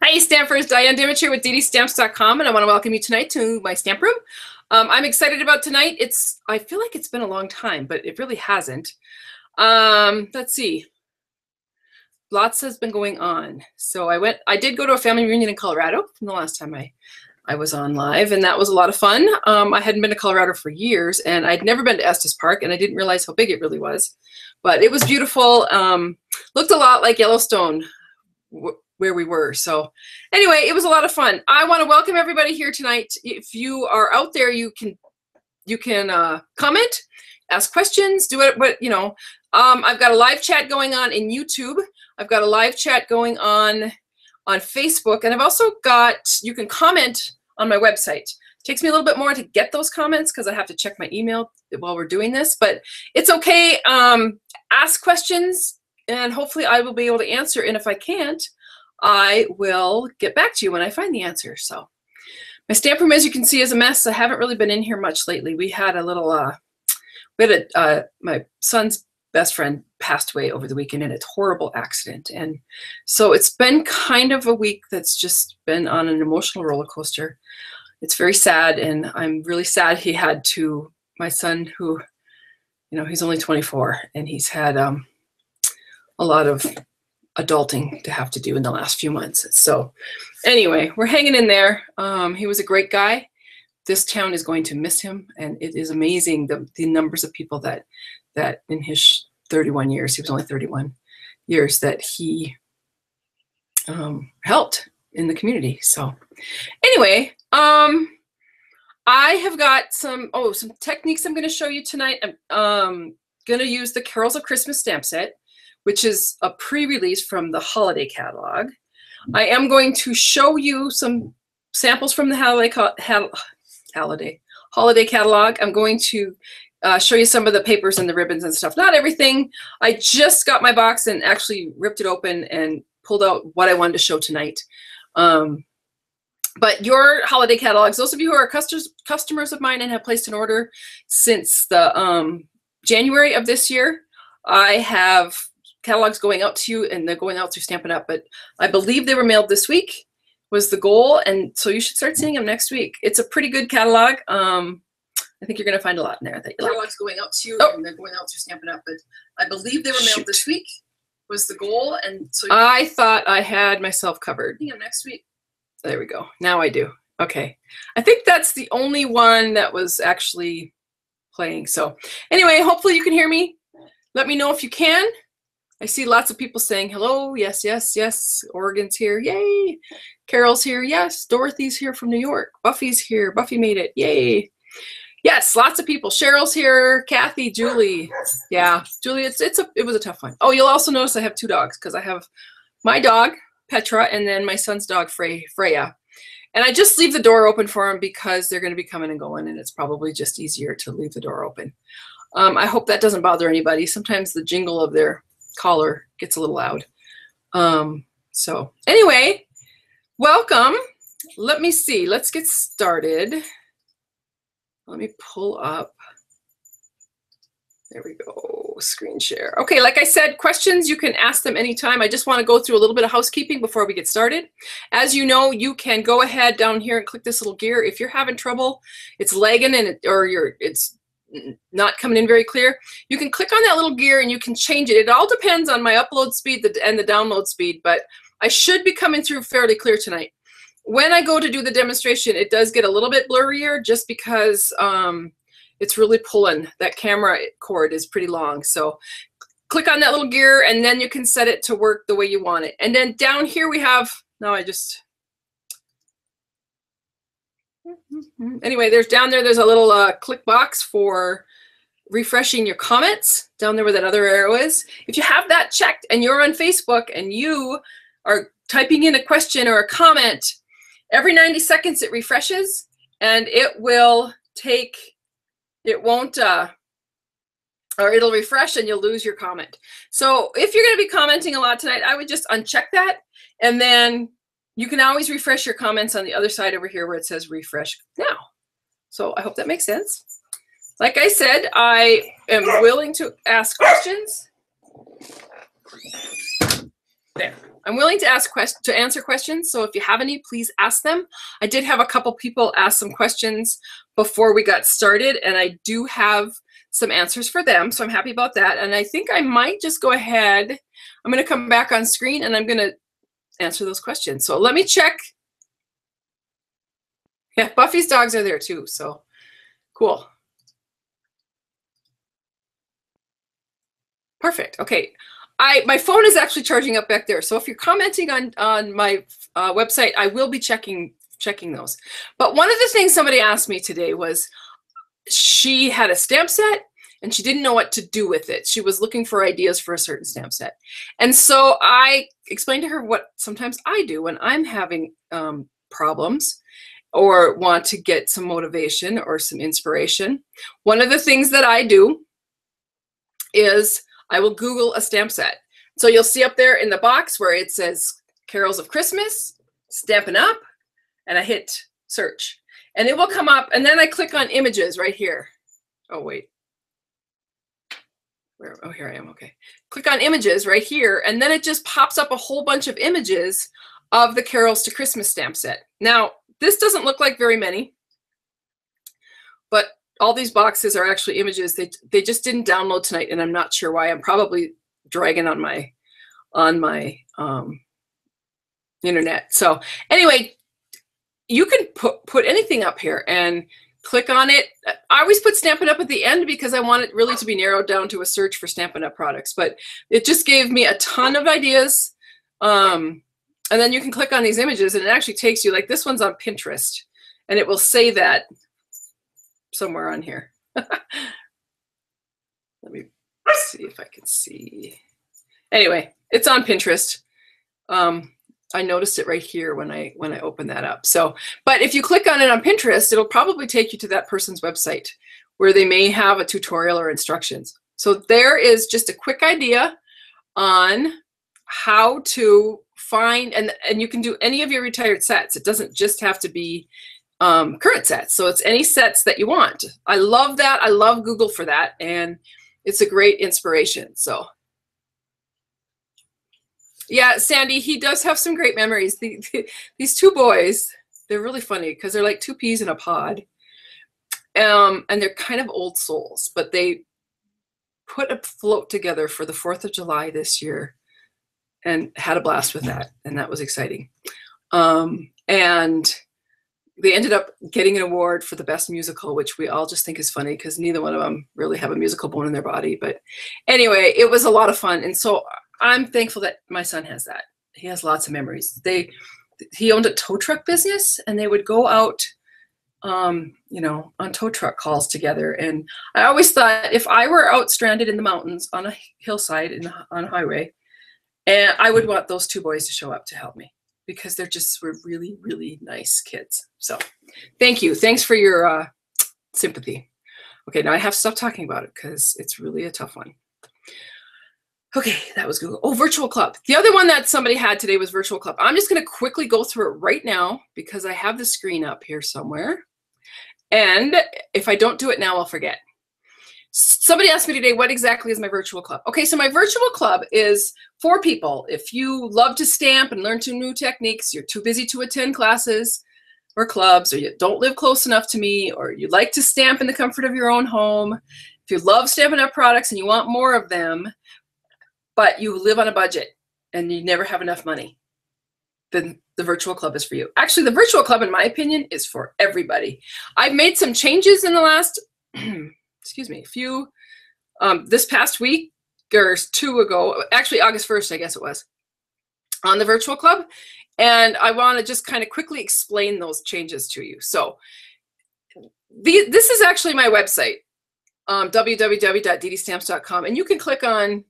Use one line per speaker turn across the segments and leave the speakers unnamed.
Hi, Stampers. Diane Dimich here with DDStamps.com, and I want to welcome you tonight to my stamp room. I'm excited about tonight. I feel like it's been a long time, but it really hasn't. Let's see. Lots has been going on. So I did go to a family reunion in Colorado from the last time I was on live, and that was a lot of fun. I hadn't been to Colorado for years, and I'd never been to Estes Park, and I didn't realize how big it really was. But it was beautiful. Looked a lot like Yellowstone, where we were. So anyway, it was a lot of fun. I want to welcome everybody here tonight. If you are out there, you can comment, ask questions, do it. But I've got a live chat going on in YouTube. I've got a live chat going on Facebook, and I've also got, you can comment on my website. It takes me a little bit more to get those comments because I have to check my email while we're doing this, but it's okay. Ask questions and hopefully I will be able to answer. And if I can't, I will get back to you when I find the answer. So my stamp room, as you can see, is a mess. I haven't really been in here much lately. We had a little, my son's best friend passed away over the weekend in a horrible accident. And so it's been kind of a week that's just been on an emotional roller coaster. It's very sad. And I'm really sad he had to, my son who, he's only 24 and he's had a lot of adulting to have to do in the last few months. So anyway, we're hanging in there. He was a great guy. This town is going to miss him, and it is amazing the numbers of people that in his 31 years, he was only 31 years, that he helped in the community. So anyway, I have got some techniques I'm going to show you tonight. I'm going to use the Carols of Christmas stamp set, which is a pre-release from the holiday catalog. I am going to show you some samples from the holiday catalog. I'm going to show you some of the papers and the ribbons and stuff. Not everything. I just got my box and actually ripped it open and pulled out what I wanted to show tonight. But your holiday catalogs, those of you who are customers of mine and have placed an order since the January of this year, I have catalogs going out to you, and they're going out through Stampin' Up, but I believe they were mailed this week was the goal, and so you should start seeing them next week. It's a pretty good catalog. I think you're going to find a lot in there. Catalogs going out to you, and they're going out through Stampin' Up, but I believe they were mailed this week was the goal, and so I thought I had myself covered. Next week. There we go. Now I do. Okay. I think that's the only one that was actually playing. So anyway, hopefully you can hear me. Let me know if you can. I see lots of people saying hello. Yes, yes, yes. Oregon's here. Yay. Carol's here. Yes. Dorothy's here from New York. Buffy's here. Buffy made it. Yay. Yes, lots of people. Cheryl's here. Kathy, Julie. Yeah, Julie, it was a tough one. Oh, you'll also notice I have two dogs because I have my dog, Petra, and then my son's dog, Freya. And I just leave the door open for them because they're going to be coming and going, and it's probably just easier to leave the door open. I hope that doesn't bother anybody. Sometimes the jingle of their collar gets a little loud. So anyway, welcome. Let me see. Let's get started. Let me pull up. There we go. Screen share. Okay, like I said, questions, you can ask them anytime. I just want to go through a little bit of housekeeping before we get started. As you know, you can go ahead down here and click this little gear. If you're having trouble, it's lagging and it's not coming in very clear, you can click on that little gear and you can change it. It all depends on my upload speed and the download speed, but I should be coming through fairly clear tonight. When I go to do the demonstration, it does get a little bit blurrier just because it's really pulling. That camera cord is pretty long. So click on that little gear and then you can set it to work the way you want it. And then down here we have, anyway, there's a little click box for refreshing your comments down there where that other arrow is. If you have that checked and you're on Facebook and you are typing in a question or a comment, every 90 seconds it refreshes and it'll refresh and you'll lose your comment. So if you're going to be commenting a lot tonight, I would just uncheck that, and then you can always refresh your comments on the other side over here where it says refresh now. So I hope that makes sense. Like I said, I am willing to ask questions. There. I'm willing to answer questions, so if you have any, please ask them. I did have a couple people ask some questions before we got started, and I do have some answers for them, so I'm happy about that. And I think I might just go ahead. I'm going to come back on screen, and I'm going to answer those questions. So let me check. Yeah, Buffy's dogs are there too, so cool. Perfect. Okay. My phone is actually charging up back there. So if you're commenting on my website, I will be checking those. But one of the things somebody asked me today was she had a stamp set and she didn't know what to do with it. She was looking for ideas for a certain stamp set. And so I explained to her what sometimes I do when I'm having problems or want to get some motivation or some inspiration. One of the things that I do is I will Google a stamp set. So you'll see up there in the box where it says Carols of Christmas, Stampin' Up, and I hit search. And it will come up, and then I click on images right here. Oh, wait. Oh, here I am, okay. Click on images right here, and then it just pops up a whole bunch of images of the Carols to Christmas stamp set. Now, this doesn't look like very many, but all these boxes are actually images. They just didn't download tonight, and I'm not sure why. I'm probably dragging on my internet. So anyway, you can put anything up here and click on it. I always put Stampin' Up at the end because I want it really to be narrowed down to a search for Stampin' Up products. But it just gave me a ton of ideas. And then you can click on these images, and it actually takes you, like this one's on Pinterest, and it will say that somewhere on here. Let me see if I can see. Anyway, it's on Pinterest. I noticed it right here when I opened that up. So, but if you click on it on Pinterest, it'll probably take you to that person's website where they may have a tutorial or instructions. So there is just a quick idea on how to find, and you can do any of your retired sets. It doesn't just have to be current sets. So it's any sets that you want. I love that. I love Google for that. And it's a great inspiration. So yeah, Sandy, he does have some great memories. These two boys, they're really funny because they're like two peas in a pod. And they're kind of old souls, but they put a float together for the 4th of July this year and had a blast with that. And that was exciting. And they ended up getting an award for the best musical, which we all just think is funny because neither one of them really have a musical bone in their body. But anyway, it was a lot of fun. And so I'm thankful that my son has that. He has lots of memories. He owned a tow truck business, and they would go out, you know, on tow truck calls together. And I always thought if I were out stranded in the mountains on a hillside on a highway, and I would want those two boys to show up to help me, because they're just were really, really nice kids. So thank you. Thanks for your sympathy. Okay, now I have to stop talking about it because it's really a tough one. Okay, that was Google. Oh, Virtual Club. The other one that somebody had today was Virtual Club. I'm just going to quickly go through it right now because I have the screen up here somewhere. And if I don't do it now, I'll forget. Somebody asked me today, what exactly is my virtual club? Okay, so my virtual club is for people. If you love to stamp and learn some new techniques, you're too busy to attend classes or clubs, or you don't live close enough to me, or you like to stamp in the comfort of your own home, if you love Stampin' Up products and you want more of them, but you live on a budget and you never have enough money, then the virtual club is for you. Actually, the virtual club, in my opinion, is for everybody. I've made some changes in the last, excuse me, this past week or two ago, actually August 1st, I guess it was, on the virtual club. And I want to just kind of quickly explain those changes to you. So this is actually my website, www.DDStamps.com. And you can click on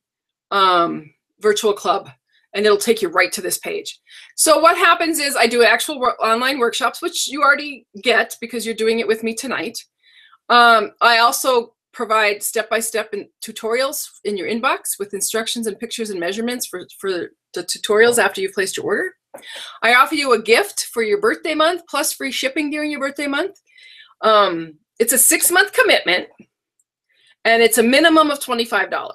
virtual club and it'll take you right to this page. So what happens is I do actual online workshops, which you already get because you're doing it with me tonight. I also provide step-by-step tutorials in your inbox with instructions and pictures and measurements for the tutorials after you've placed your order. I offer you a gift for your birthday month plus free shipping during your birthday month. It's a 6-month commitment and it's a minimum of $25.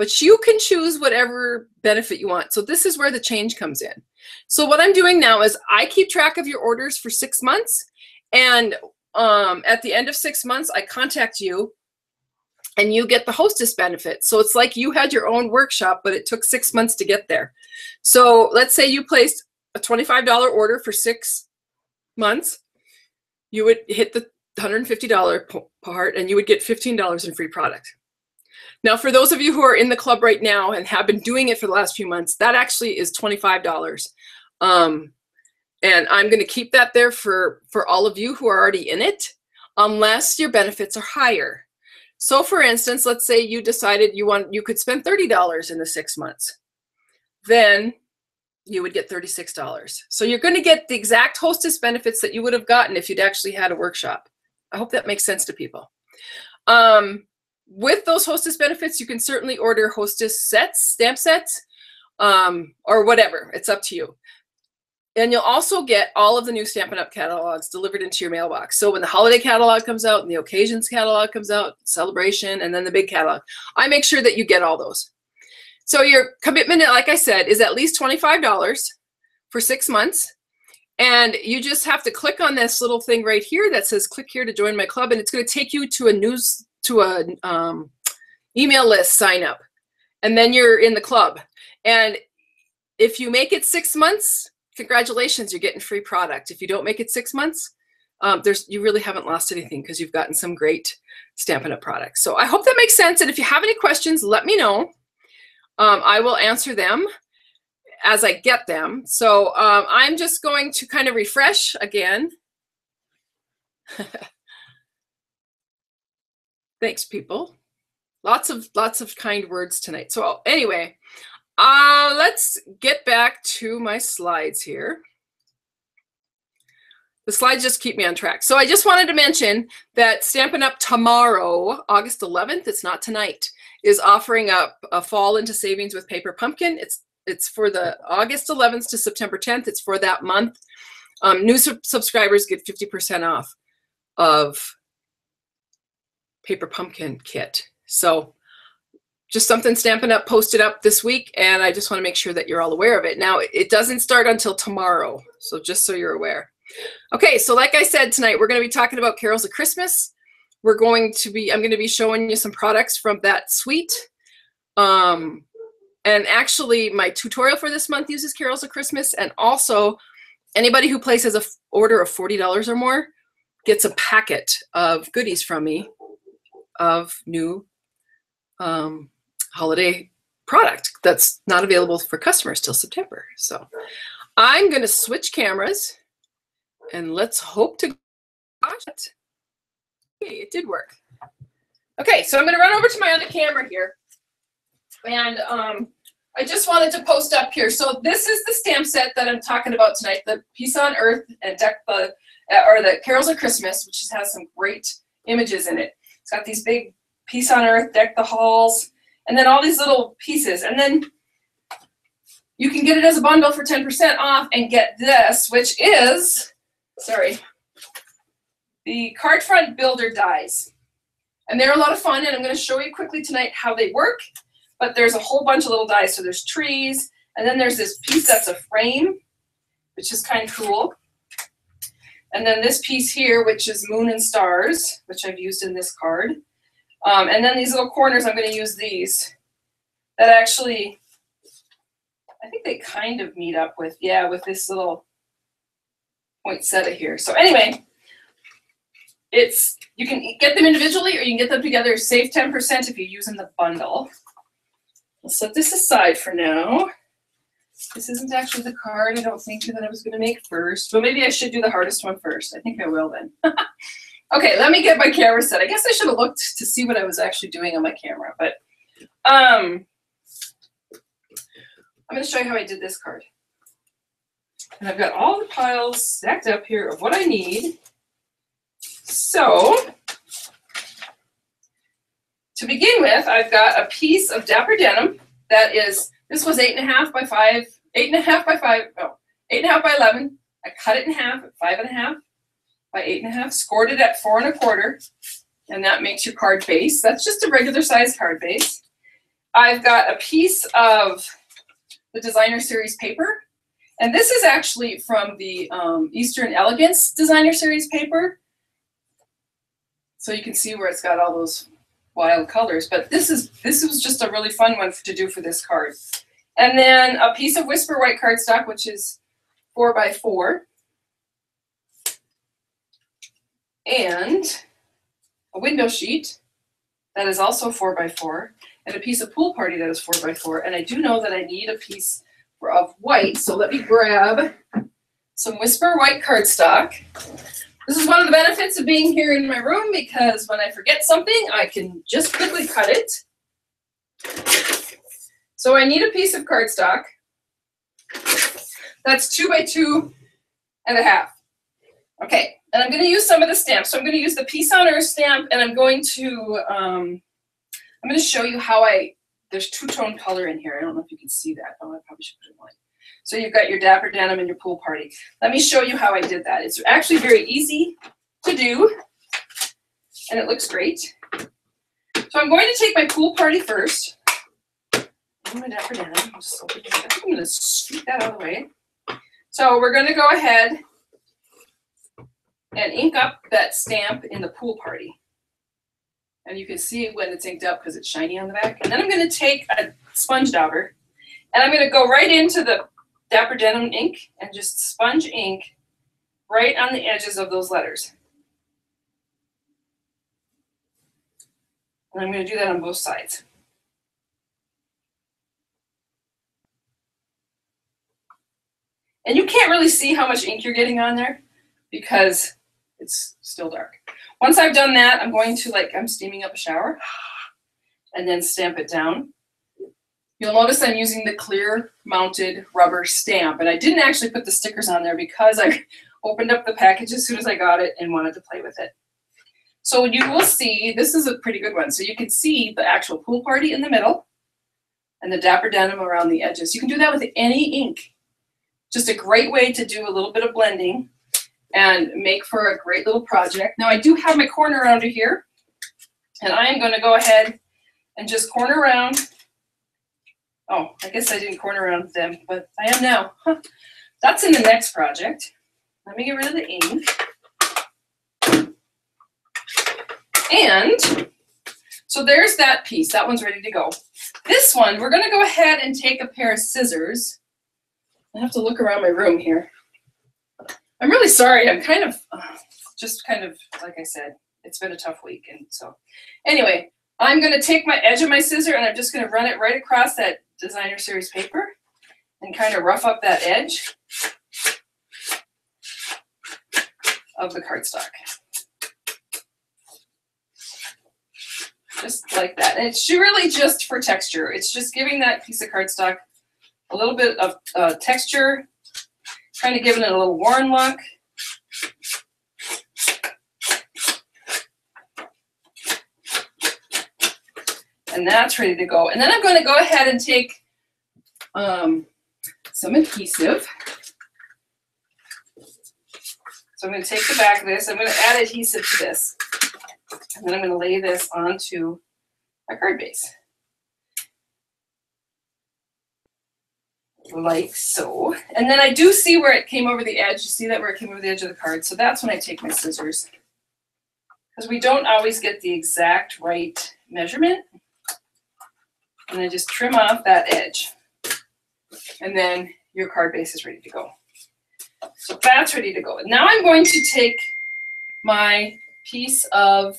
but you can choose whatever benefit you want. So this is where the change comes in. So what I'm doing now is I keep track of your orders for 6 months, and at the end of 6 months, I contact you and you get the hostess benefit. So it's like you had your own workshop, but it took 6 months to get there. So let's say you placed a $25 order for 6 months. You would hit the $150 part and you would get $15 in free product. Now, for those of you who are in the club right now and have been doing it for the last few months, that actually is $25. And I'm going to keep that there for all of you who are already in it, unless your benefits are higher. So for instance, let's say you decided you could spend $30 in the 6 months. Then you would get $36. So you're going to get the exact hostess benefits that you would have gotten if you'd actually had a workshop. I hope that makes sense to people. With those hostess benefits, you can certainly order hostess sets, stamp sets, or whatever. It's up to you. And you'll also get all of the new Stampin' Up! Catalogs delivered into your mailbox. So when the holiday catalog comes out and the occasions catalog comes out, celebration, and then the big catalog, I make sure that you get all those. So your commitment, like I said, is at least $25 for 6 months. And you just have to click on this little thing right here that says click here to join my club. And it's going to take you to a email list sign up. And then you're in the club. And if you make it 6 months, congratulations, you're getting free product. If you don't make it 6 months, you really haven't lost anything because you've gotten some great Stampin' Up! Products. So I hope that makes sense. And if you have any questions, let me know. I will answer them as I get them. So I'm just going to kind of refresh again. Thanks, people. Lots of kind words tonight. So anyway, let's get back to my slides here. The slides just keep me on track. So I just wanted to mention that Stampin' Up! Tomorrow, August 11th, it's not tonight, is offering up a fall into savings with Paper Pumpkin. It's for the August 11th to September 10th. It's for that month. New subscribers get 50% off of Paper Pumpkin kit. So just something Stampin' Up! Posted up this week, and I just want to make sure that you're all aware of it. Now, it doesn't start until tomorrow, so just so you're aware. Okay, so like I said, tonight we're going to be talking about Carols of Christmas. I'm going to be showing you some products from that suite. And actually, my tutorial for this month uses Carols of Christmas, and also anybody who places an order of $40 or more gets a packet of goodies from me of new holiday product that's not available for customers till September. So I'm going to switch cameras, and let's hope to gosh, okay, it did work. Okay, so I'm going to run over to my other camera here, and I just wanted to post up here. So this is the stamp set that I'm talking about tonight, the Peace on Earth and the Carols of Christmas, which has some great images in it. It's got these big Peace on Earth, Deck the Halls, and then all these little pieces. And then you can get it as a bundle for 10% off and get this, which is, sorry, the card front builder dies. And they're a lot of fun, and I'm going to show you quickly tonight how they work. But there's a whole bunch of little dies. So there's trees, and then there's this piece that's a frame, which is kind of cool. And then this piece here, which is moon and stars, which I've used in this card. And then these little corners, I'm going to use these. That actually, I think they kind of meet up with, yeah, with this little poinsettia here. So anyway, you can get them individually or you can get them together. Save 10% if you use in the bundle. I'll set this aside for now. This isn't actually the card, I don't think, that I was going to make first. But maybe I should do the hardest one first. I think I will then. Okay, let me get my camera set. I guess I should have looked to see what I was actually doing on my camera. But I'm going to show you how I did this card. And I've got all the piles stacked up here of what I need. So to begin with, I've got a piece of Dapper Denim that is, this was 8.5 by 5, 8.5 by 5, no, 8.5 by 11. I cut it in half at 5.5 by 8.5, scored it at 4 1/4, and that makes your card base. That's just a regular size card base. I've got a piece of the Designer Series paper. And this is actually from the Eastern Elegance Designer Series paper. So you can see where it's got all those wild colors. But this was just a really fun one to do for this card. And then a piece of Whisper White cardstock, which is 4x4. And a window sheet that is also 4x4. And a piece of Pool Party that is 4x4. And I do know that I need a piece of white, so let me grab some Whisper White cardstock. This is one of the benefits of being here in my room, because when I forget something, I can just quickly cut it. So I need a piece of cardstock. That's 2x2.5. Okay, and I'm going to use some of the stamps. So I'm going to use the Peace on Earth stamp, and I'm going to show you how there's two-tone color in here. I don't know if you can see that. Oh, I probably should put it in white. So you've got your Dapper Denim and your Pool Party. Let me show you how I did that. It's actually very easy to do, and it looks great. So I'm going to take my Pool Party first. And my Dapper Denim. I'm going to scoot that out of the way. So we're going to go ahead and ink up that stamp in the Pool Party. And you can see when it's inked up because it's shiny on the back. And then I'm going to take a sponge dauber, and I'm going to go right into the Dapper Denim ink and just sponge ink right on the edges of those letters. And I'm going to do that on both sides. And you can't really see how much ink you're getting on there because it's still dark. Once I've done that, I'm going to, I'm steaming up a shower and then stamp it down. You'll notice I'm using the clear mounted rubber stamp, and I didn't actually put the stickers on there because I opened up the package as soon as I got it and wanted to play with it. So you will see, this is a pretty good one. So you can see the actual Pool Party in the middle and the Dapper Denim around the edges. You can do that with any ink. Just a great way to do a little bit of blending and make for a great little project. Now I do have my corner rounder here, and I am going to go ahead and just corner around. Oh, I guess I didn't corner around them, but I am now. That's in the next project. Let me get rid of the ink. And so there's that piece. That one's ready to go. This one, we're going to go ahead and take a pair of scissors. I have to look around my room here. I'm really sorry. I'm kind of, like I said, it's been a tough week. And so anyway, I'm going to take my edge of my scissor, and I'm just going to run it right across that Designer Series paper and kind of rough up that edge of the cardstock. Just like that. And it's really just for texture. It's just giving that piece of cardstock a little bit of texture, kind of giving it a little worn look. And that's ready to go. And then I'm going to go ahead and take some adhesive. So I'm going to take the back of this. I'm going to add adhesive to this. And then I'm going to lay this onto a card base. Like so. And then I do see where it came over the edge. You see that where it came over the edge of the card. So that's when I take my scissors. Because we don't always get the exact right measurement. And I just trim off that edge. And then your card base is ready to go. So that's ready to go. And now I'm going to take my piece of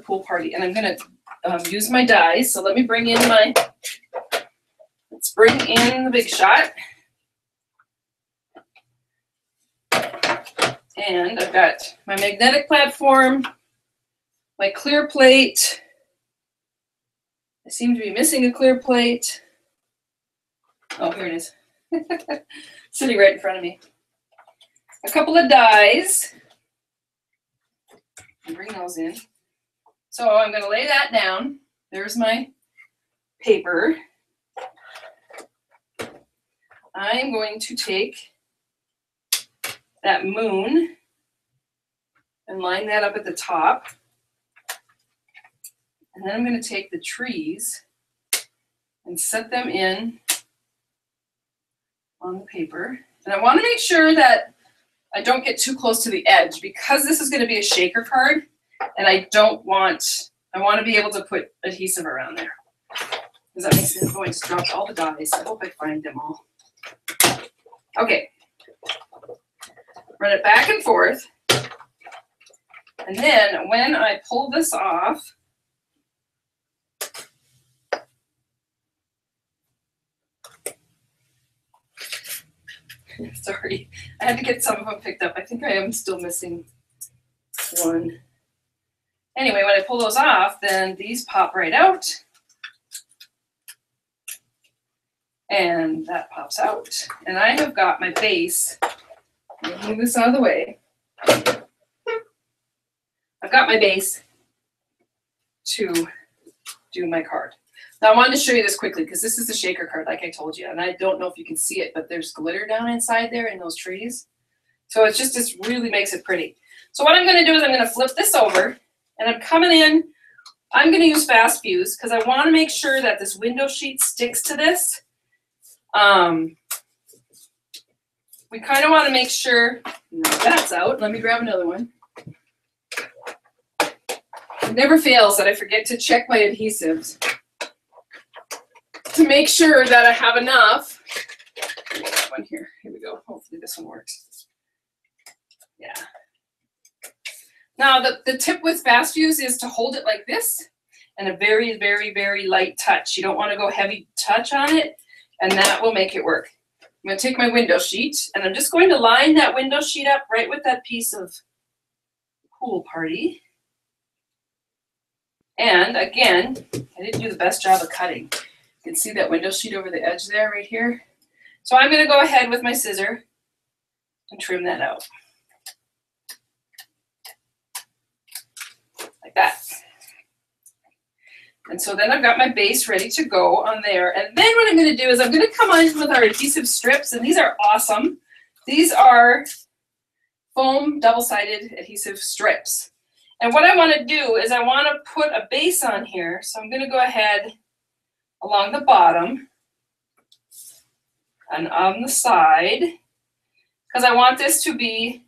Pool Party, and I'm going to use my dies. So let me bring in let's bring in the Big Shot. And I've got my magnetic platform, my clear plate. I seem to be missing a clear plate. Oh, here it is. Sitting right in front of me. A couple of dies. And bring those in. So I'm going to lay that down. There's my paper. I'm going to take that moon and line that up at the top. And then I'm going to take the trees and set them in on the paper. And I want to make sure that I don't get too close to the edge because this is going to be a shaker card, and I want to be able to put adhesive around there. Does that make sense? Oh, I just dropped all the dies. I hope I find them all. Okay. Run it back and forth. And then when I pull this off, sorry, I had to get some of them picked up. I think I am still missing one. Anyway, when I pull those off, then these pop right out. And that pops out. And I have got my base. Let me move this out of the way. I've got my base to do my card. Now I wanted to show you this quickly because this is the shaker card, like I told you. And I don't know if you can see it, but there's glitter down inside there in those trees. So it's just, this really makes it pretty. So what I'm going to do is I'm going to flip this over, and I'm coming in. I'm going to use fast fuse because I want to make sure that this window sheet sticks to this. We kind of want to make sure that's out. Let me grab another one. It never fails that I forget to check my adhesives to make sure that I have enough. That one here. Here we go. Hopefully this one works. Yeah. Now the tip with fast fuse is to hold it like this and a very, very, very light touch. You don't want to go heavy touch on it, and that will make it work. I'm going to take my window sheet, and I'm just going to line that window sheet up right with that piece of pool party. And again, I didn't do the best job of cutting. You can see that window sheet over the edge there, right here. So I'm going to go ahead with my scissor and trim that out. Like that. And so then I've got my base ready to go on there. And then what I'm going to do is I'm going to come on with our adhesive strips, and these are awesome. These are foam double-sided adhesive strips. And what I want to do is I want to put a base on here. So I'm going to go ahead along the bottom and on the side, because I want this to be,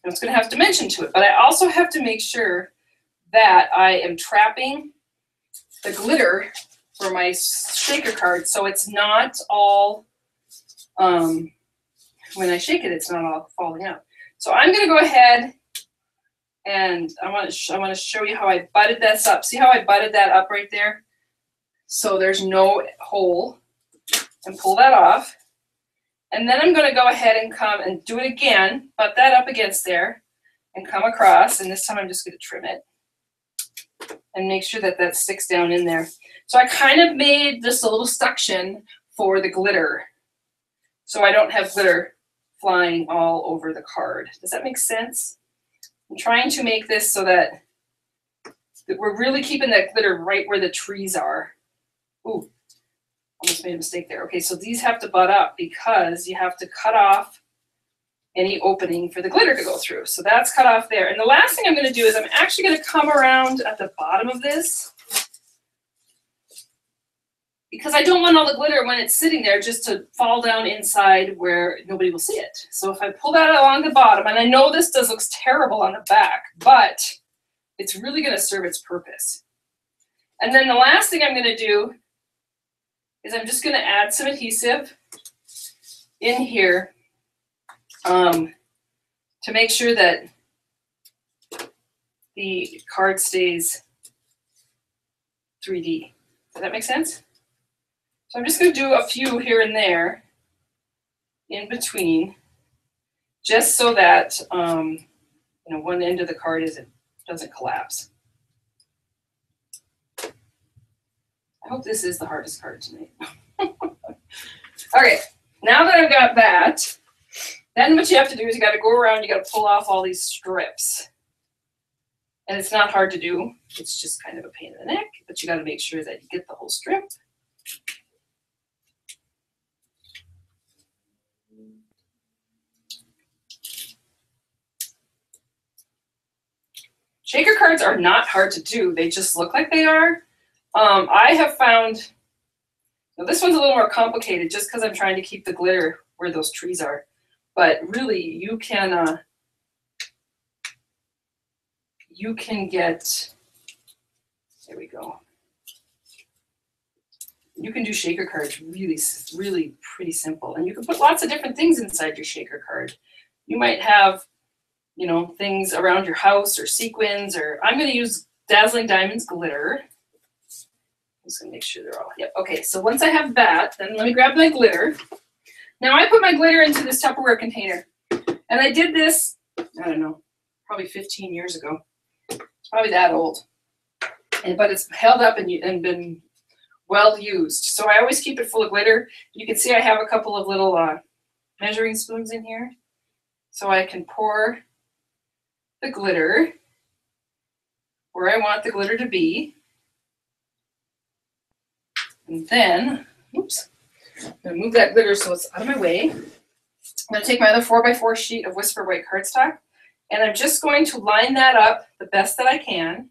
it's going to have dimension to it, but I also have to make sure that I am trapping the glitter for my shaker card so it's not all, when I shake it, it's not all falling out. So I'm going to go ahead and I want to show you how I butted this up. See how I butted that up right there? So there's no hole, and pull that off. And then I'm going to go ahead and come and do it again, butt that up against there and come across. And this time I'm just going to trim it and make sure that that sticks down in there. So I kind of made just a little suction for the glitter, so I don't have glitter flying all over the card. Does that make sense? I'm trying to make this so that we're really keeping that glitter right where the trees are. Ooh, almost made a mistake there. Okay, so these have to butt up because you have to cut off any opening for the glitter to go through. So that's cut off there. And the last thing I'm going to do is I'm actually going to come around at the bottom of this, because I don't want all the glitter when it's sitting there just to fall down inside where nobody will see it. So if I pull that along the bottom, and I know this looks terrible on the back, but it's really going to serve its purpose. And then the last thing I'm going to do is I'm just going to add some adhesive in here to make sure that the card stays 3D. Does that make sense? So I'm just going to do a few here and there in between, just so that one end of the card doesn't collapse. I hope this is the hardest card tonight. Okay, now that I've got that, then what you have to do is you got to go around, you got to pull off all these strips. And it's not hard to do. It's just kind of a pain in the neck, but you got to make sure that you get the whole strip. Shaker cards are not hard to do. They just look like they are. I have found, well, this one's a little more complicated just because I'm trying to keep the glitter where those trees are. But really, you can get, there we go. You can do shaker cards really pretty simple. And you can put lots of different things inside your shaker card. You might have, you know, things around your house or sequins, or I'm going to use Dazzling Diamonds glitter. I'm just going to make sure they're all, yep. Okay, so once I have that, then let me grab my glitter. Now I put my glitter into this Tupperware container. And I did this, I don't know, probably 15 years ago. It's probably that old. But it's held up and been well used. So I always keep it full of glitter. You can see I have a couple of little measuring spoons in here. So I can pour the glitter where I want the glitter to be. And then, oops, I'm going to move that glitter so it's out of my way. I'm going to take my other 4x4 sheet of Whisper White cardstock, and I'm just going to line that up the best that I can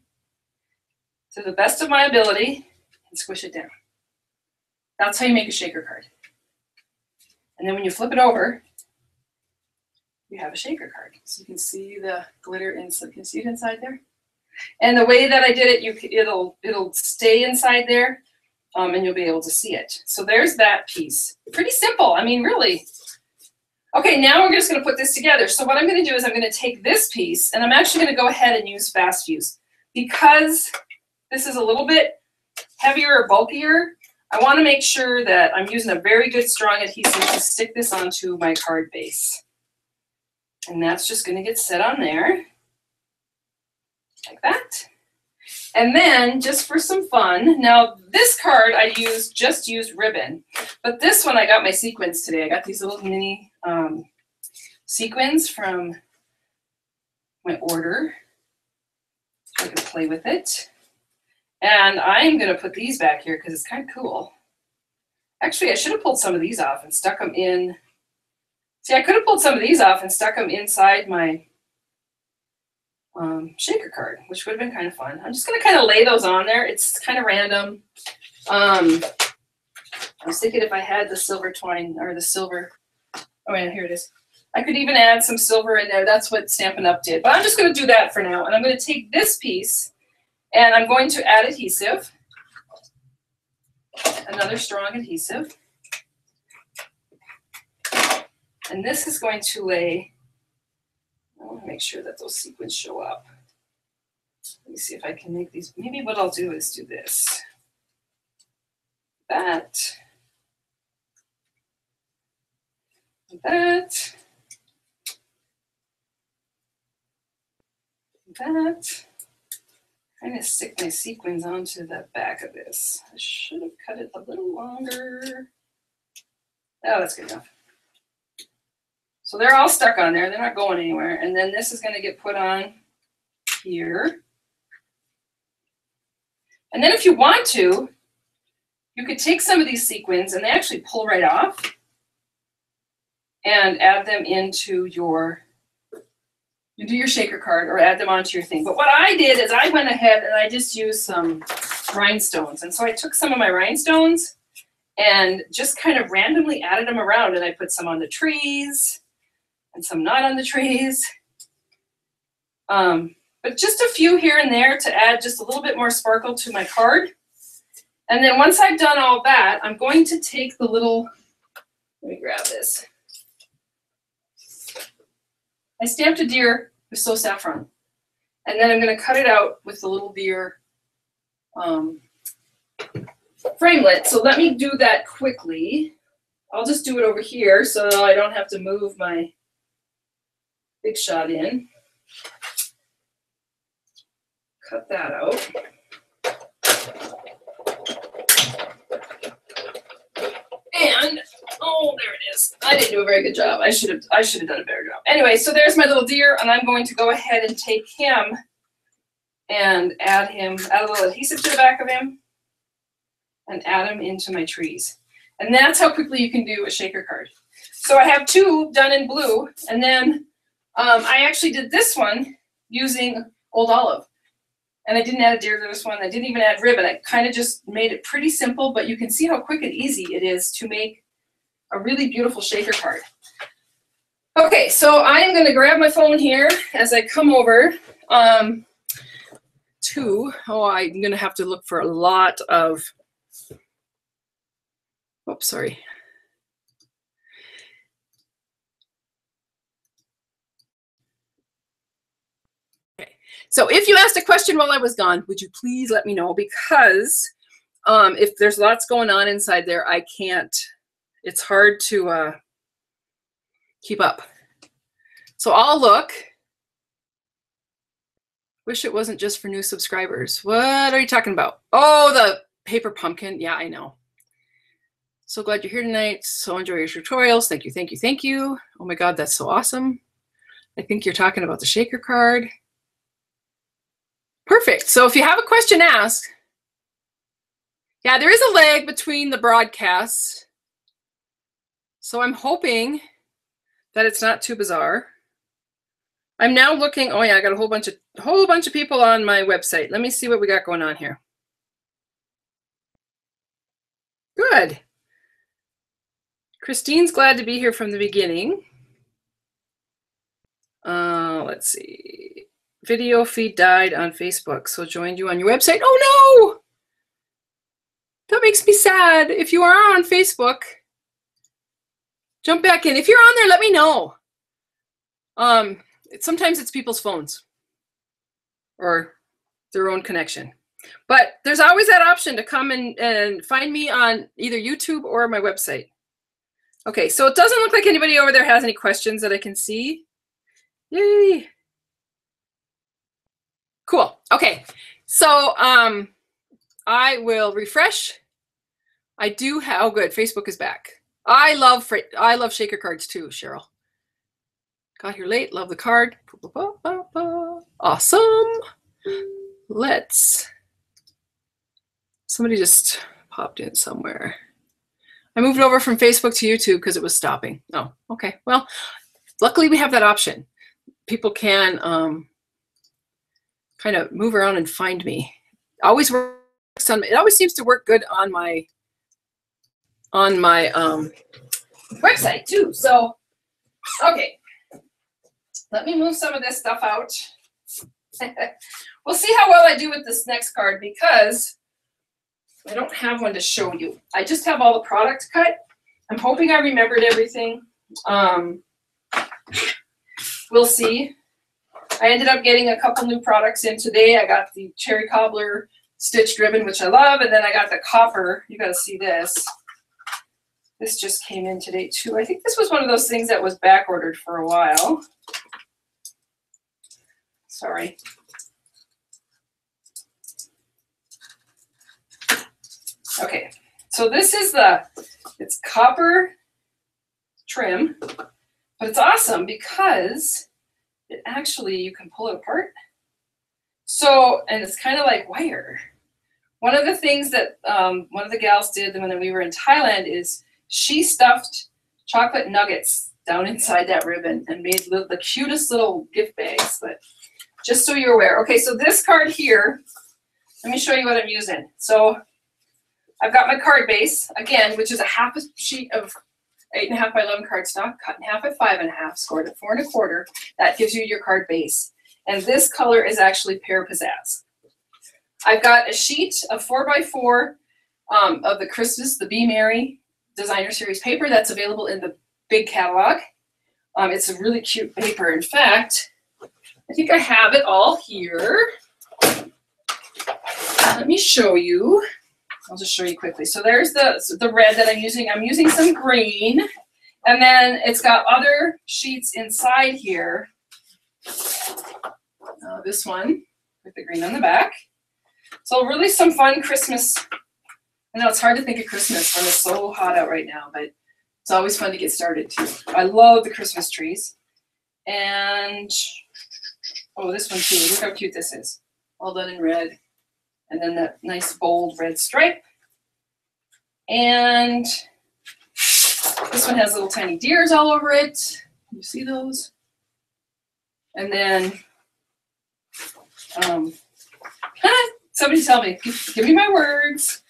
to the best of my ability and squish it down. That's how you make a shaker card. And then when you flip it over, you have a shaker card. So you can see the glitter inside. You can see it inside there. And the way that I did it, it'll stay inside there, and you'll be able to see it. So there's that piece. Pretty simple. I mean, really. Okay, now we're just going to put this together. So what I'm going to do is I'm going to take this piece, and I'm actually going to go ahead and use Fast Fuse. Because this is a little bit heavier or bulkier, I want to make sure that I'm using a very good strong adhesive to stick this onto my card base. And that's just going to get set on there, like that. And then, just for some fun, now this card I just used ribbon, but this one I got my sequins today. I got these little mini sequins from my order. I can play with it. And I'm going to put these back here because it's kind of cool. Actually, I should have pulled some of these off and stuck them in. See, I could have pulled some of these off and stuck them inside my shaker card, which would have been kind of fun. I'm just going to kind of lay those on there. It's kind of random. I was thinking if I had the silver twine or the silver. Oh, yeah, here it is. I could even add some silver in there. That's what Stampin' Up! Did. But I'm just going to do that for now. And I'm going to take this piece and I'm going to add adhesive. Another strong adhesive. And this is going to lay, I want to make sure that those sequins show up. Let me see if I can make these. Maybe what I'll do is do this. That. That. That. I'm going to stick my sequins onto the back of this. I should have cut it a little longer. Oh, that's good enough. So they're all stuck on there. They're not going anywhere. And then this is going to get put on here. And then if you want to, you could take some of these sequins, and they actually pull right off, and add them into your shaker card, or add them onto your thing. But what I did is I went ahead and I just used some rhinestones. And so I took some of my rhinestones and just kind of randomly added them around, and I put some on the trees and some not on the trees. But just a few here and there to add just a little bit more sparkle to my card. And then once I've done all that, I'm going to take the little, let me grab this. I stamped a deer with So Saffron. And then I'm going to cut it out with the little deer framelit. So let me do that quickly. I'll just do it over here so I don't have to move my Big Shot in. Cut that out. And, oh, there it is. I didn't do a very good job. I should have done a better job. Anyway, so there's my little deer, and I'm going to go ahead and take him and add a little adhesive to the back of him and add him into my trees. And that's how quickly you can do a shaker card. So I have two done in blue, and then I actually did this one using Old Olive. And I didn't add a deer to this one. I didn't even add ribbon. I kind of just made it pretty simple, but you can see how quick and easy it is to make a really beautiful shaker card. Okay, so I'm going to grab my phone here as I come over I'm going to have to look for a lot of, oops, sorry. Okay, so if you asked a question while I was gone, would you please let me know, because if there's lots going on inside there, I can't, it's hard to keep up. So I'll look. Wish it wasn't just for new subscribers. What are you talking about? Oh, the paper pumpkin. Yeah, I know. So glad you're here tonight. So enjoy your tutorials. Thank you, thank you, thank you. Oh my God, that's so awesome. I think you're talking about the shaker card. Perfect. So if you have a question, ask. Yeah, there is a lag between the broadcasts. So I'm hoping that it's not too bizarre. I'm now looking, oh yeah, I got a whole bunch of people on my website. Let me see what we got going on here. Good. Christine's glad to be here from the beginning. Let's see. Video feed died on Facebook, so joined you on your website. Oh no! That makes me sad. If you are on Facebook, jump back in. If you're on there, let me know. Sometimes it's people's phones or their own connection. But there's always that option to come and find me on either YouTube or my website. Okay, so it doesn't look like anybody over there has any questions that I can see. Yay. Cool. Okay, so I will refresh. I do have, oh good, Facebook is back. I love shaker cards too, Cheryl. Got here late, love the card. Awesome. Somebody just popped in somewhere. I moved over from Facebook to YouTube because it was stopping. Oh, okay. Well, luckily we have that option. People can kind of move around and find me. It always seems to work good on my website too. So, okay. Let me move some of this stuff out. We'll see how well I do with this next card because I don't have one to show you. I just have all the product cut. I'm hoping I remembered everything. We'll see. I ended up getting a couple new products in today. I got the cherry cobbler stitched ribbon, which I love, and then I got the copper. You got to see this. This just came in today too. I think this was one of those things that was back ordered for a while. Sorry. Okay, so this is it's copper trim, but it's awesome because it actually, you can pull it apart. So, and it's kind of like wire. One of the things that one of the gals did when we were in Thailand is she stuffed chocolate nuggets down inside that ribbon and made the cutest little gift bags, but just so you're aware. Okay, so this card here, let me show you what I'm using. So I've got my card base, again, which is a half a sheet of 8.5 by 11 cardstock, cut in half at 5.5, scored at 4 1/4. That gives you your card base. And this color is actually Pear Pizzazz. I've got a sheet of 4x4 of the Christmas, the Be Merry Designer Series paper that's available in the big catalog. It's a really cute paper. In fact, I think I have it all here. Let me show you. I'll just show you quickly. So there's the red that I'm using. I'm using some green. And then it's got other sheets inside here. This one with the green on the back. So really some fun Christmas. I know it's hard to think of Christmas when it's so hot out right now, but it's always fun to get started too. I love the Christmas trees. And, oh, this one too. Look how cute this is. All done in red. And then that nice bold red stripe. And this one has little tiny deers all over it. You see those? And then Somebody tell me, give me my words.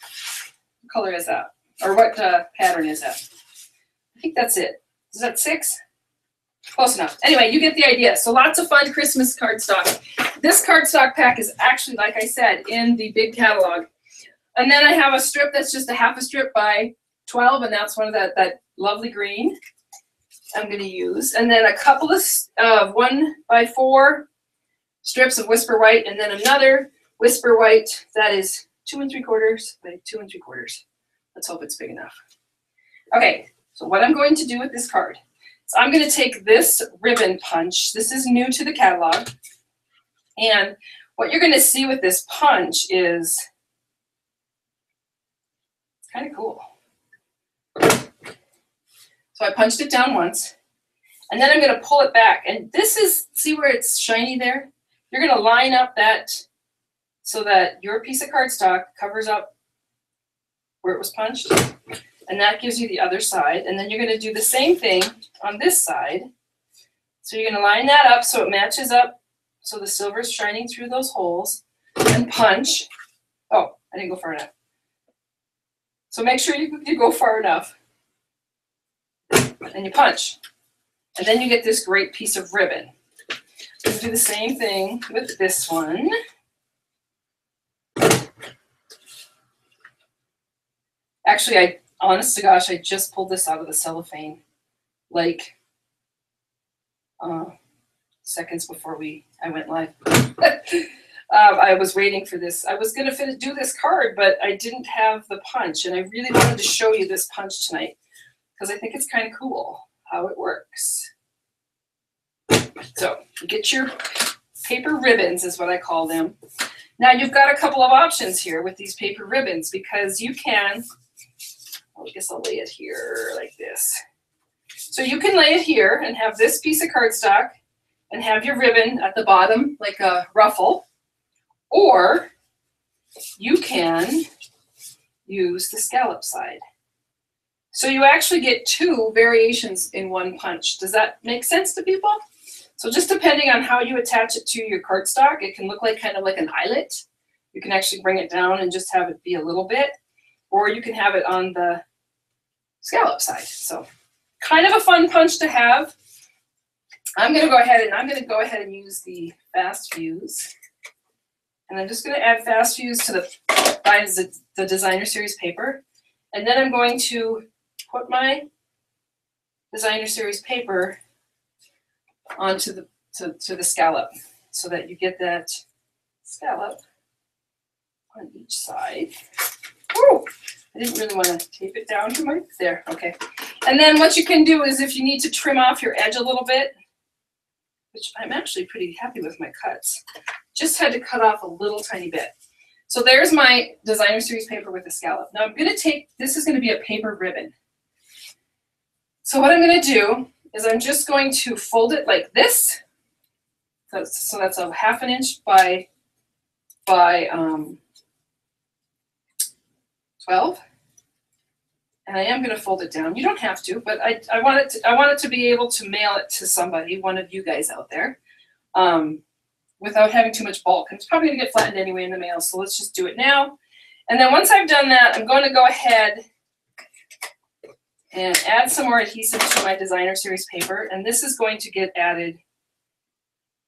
What color is that? Or what pattern is that? I think that's it. Is that 6? Close enough. Anyway, you get the idea. So lots of fun Christmas cardstock. This cardstock pack is actually, like I said, in the big catalog. And then I have a strip that's just a half a strip by 12, and that's one of that lovely green I'm going to use. And then a couple of 1 by 4 strips of Whisper White, and then another Whisper White that is 2 3/4 by 2 3/4. Let's hope it's big enough. Okay, so what I'm going to do with this card is I'm going to take this ribbon punch. This is new to the catalog. And what you're going to see with this punch is it's kind of cool. So I punched it down once, and then I'm going to pull it back. And this is, see where it's shiny there? You're going to line up that so that your piece of cardstock covers up where it was punched. And that gives you the other side. And then you're going to do the same thing on this side. So you're going to line that up so it matches up so the silver is shining through those holes, and punch. Oh, I didn't go far enough. So make sure you go far enough. And you punch. And then you get this great piece of ribbon. We'll do the same thing with this one. Actually, honest to gosh, I just pulled this out of the cellophane like seconds before I went live. I was waiting for this. I was going to do this card, but I didn't have the punch, and I really wanted to show you this punch tonight because I think it's kind of cool how it works. So you get your paper ribbons is what I call them. Now you've got a couple of options here with these paper ribbons, because you can, I guess I'll lay it here like this. So you can lay it here and have this piece of cardstock and have your ribbon at the bottom like a ruffle, or you can use the scallop side. So you actually get 2 variations in one punch. Does that make sense to people? So just depending on how you attach it to your cardstock, it can look like kind of like an eyelet. You can actually bring it down and just have it be a little bit, or you can have it on the scallop side. So kind of a fun punch to have. I'm going to go ahead and use the fast fuse. And I'm just going to add fast fuse to the designer series paper. And then I'm going to put my designer series paper onto the scallop so that you get that scallop on each side. Woo! I didn't really want to tape it down to my, there, okay. And then what you can do is if you need to trim off your edge a little bit, which I'm actually pretty happy with my cuts, just had to cut off a little tiny bit. So there's my designer series paper with the scallop. Now I'm going to take, this is going to be a paper ribbon. So what I'm going to do is I'm just going to fold it like this. So that's a 1/2 inch by 12. And I am going to fold it down. You don't have to, but I want it to be able to mail it to somebody, one of you guys out there, without having too much bulk. And it's probably going to get flattened anyway in the mail, so let's just do it now. And then once I've done that, I'm going to go ahead and add some more adhesive to my designer series paper. And this is going to get added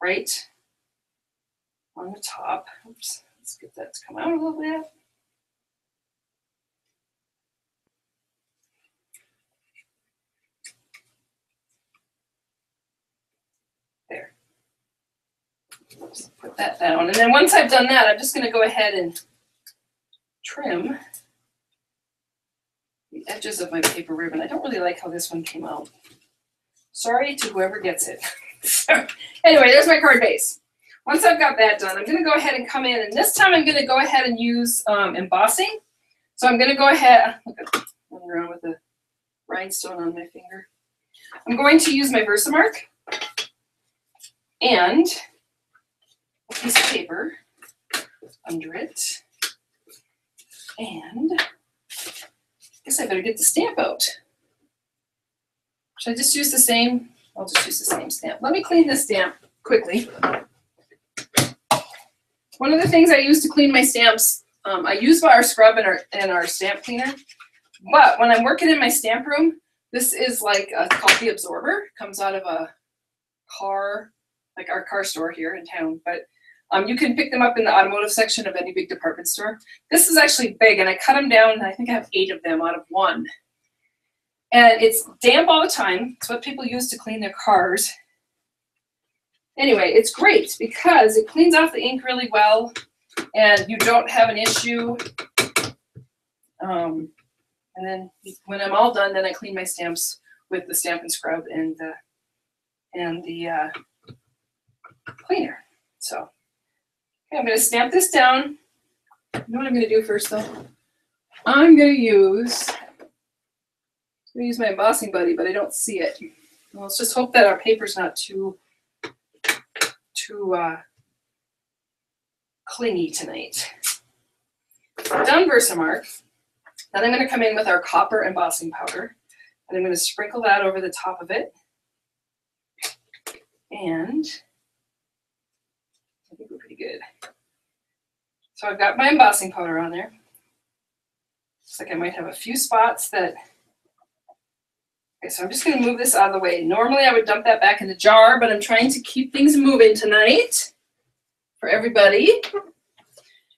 right on the top. Oops, let's get that to come out a little bit. There. Oops, put that down. And then once I've done that, I'm just going to go ahead and trim the edges of my paper ribbon. I don't really like how this one came out. Sorry to whoever gets it. So, anyway, there's my card base. Once I've got that done, I'm going to go ahead and come in, and this time I'm going to go ahead and use embossing. So I'm going to go ahead, look at running around with a rhinestone on my finger. I'm going to use my Versamark and a piece of paper under it, and I guess I better get the stamp out. Should I just use the same? I'll just use the same stamp. Let me clean this stamp quickly. One of the things I use to clean my stamps, I use our scrub and our stamp cleaner, but when I'm working in my stamp room, this is like a coffee absorber. It comes out of a car, like our car store here in town, but you can pick them up in the automotive section of any big department store. This is actually big, and I cut them down, and I think I have 8 of them out of 1. And it's damp all the time. It's what people use to clean their cars. Anyway, it's great because it cleans off the ink really well, and you don't have an issue. And then when I'm all done, then I clean my stamps with the Stampin' Scrub and the cleaner. So okay, I'm going to stamp this down. You know what I'm going to do first, though? I'm going to use my embossing buddy, but I don't see it. Well, let's just hope that our paper's not too clingy tonight. Done Versamark. Then I'm going to come in with our copper embossing powder, and I'm going to sprinkle that over the top of it. And I think we're pretty good. So I've got my embossing powder on there. Looks like I might have a few spots that. Okay, so I'm just going to move this out of the way. Normally I would dump that back in the jar, but I'm trying to keep things moving tonight for everybody.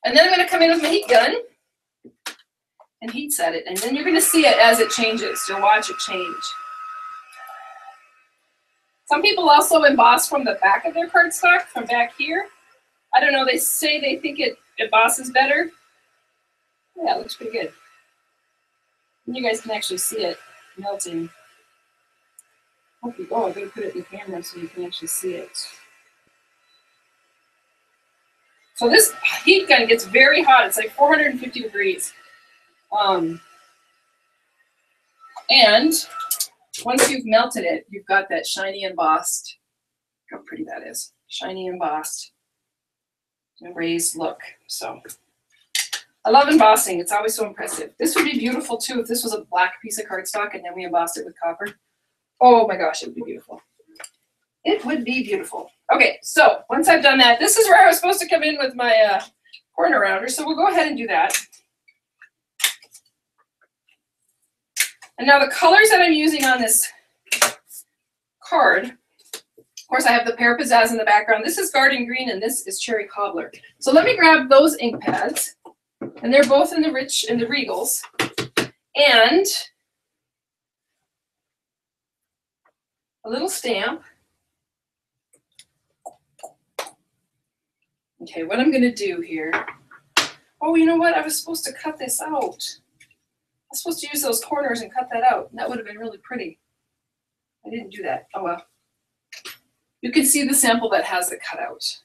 And then I'm going to come in with my heat gun and heat set it. And then you're going to see it as it changes. You'll watch it change. Some people also emboss from the back of their cardstock, from back here. I don't know, they say they think it embosses better. Yeah, it looks pretty good. And you guys can actually see it melting. Oh, I'm going to put it in the camera so you can actually see it. So this heat gun gets very hot. It's like 450 degrees. And once you've melted it, you've got that shiny embossed, look how pretty that is, shiny embossed, raised look. So I love embossing. It's always so impressive. This would be beautiful too if this was a black piece of cardstock and then we embossed it with copper. Oh my gosh, it would be beautiful. It would be beautiful. Okay, so once I've done that, this is where I was supposed to come in with my corner rounder, so we'll go ahead and do that. And now the colors that I'm using on this card, of course I have the Pear Pizzazz in the background. This is Garden Green and this is Cherry Cobbler. So let me grab those ink pads, and they're both in the Regals. And a little stamp. Okay, what I'm going to do here. Oh, you know what? I was supposed to cut this out. I was supposed to use those corners and cut that out. That would have been really pretty. I didn't do that. Oh well. You can see the sample that has it cut out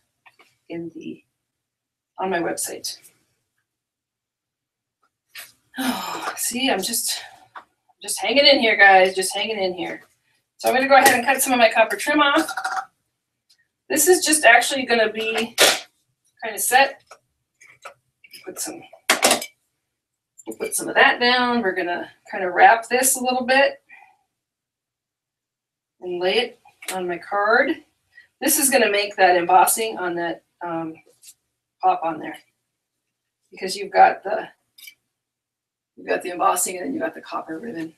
on my website. Oh, see, I'm just hanging in here, guys. Just hanging in here. So I'm going to go ahead and cut some of my copper trim off. This is just actually going to be kind of set. We'll put some of that down. We're going to kind of wrap this a little bit and lay it on my card. This is going to make that embossing on that pop on there, because you've got the embossing and then you've got the copper ribbon.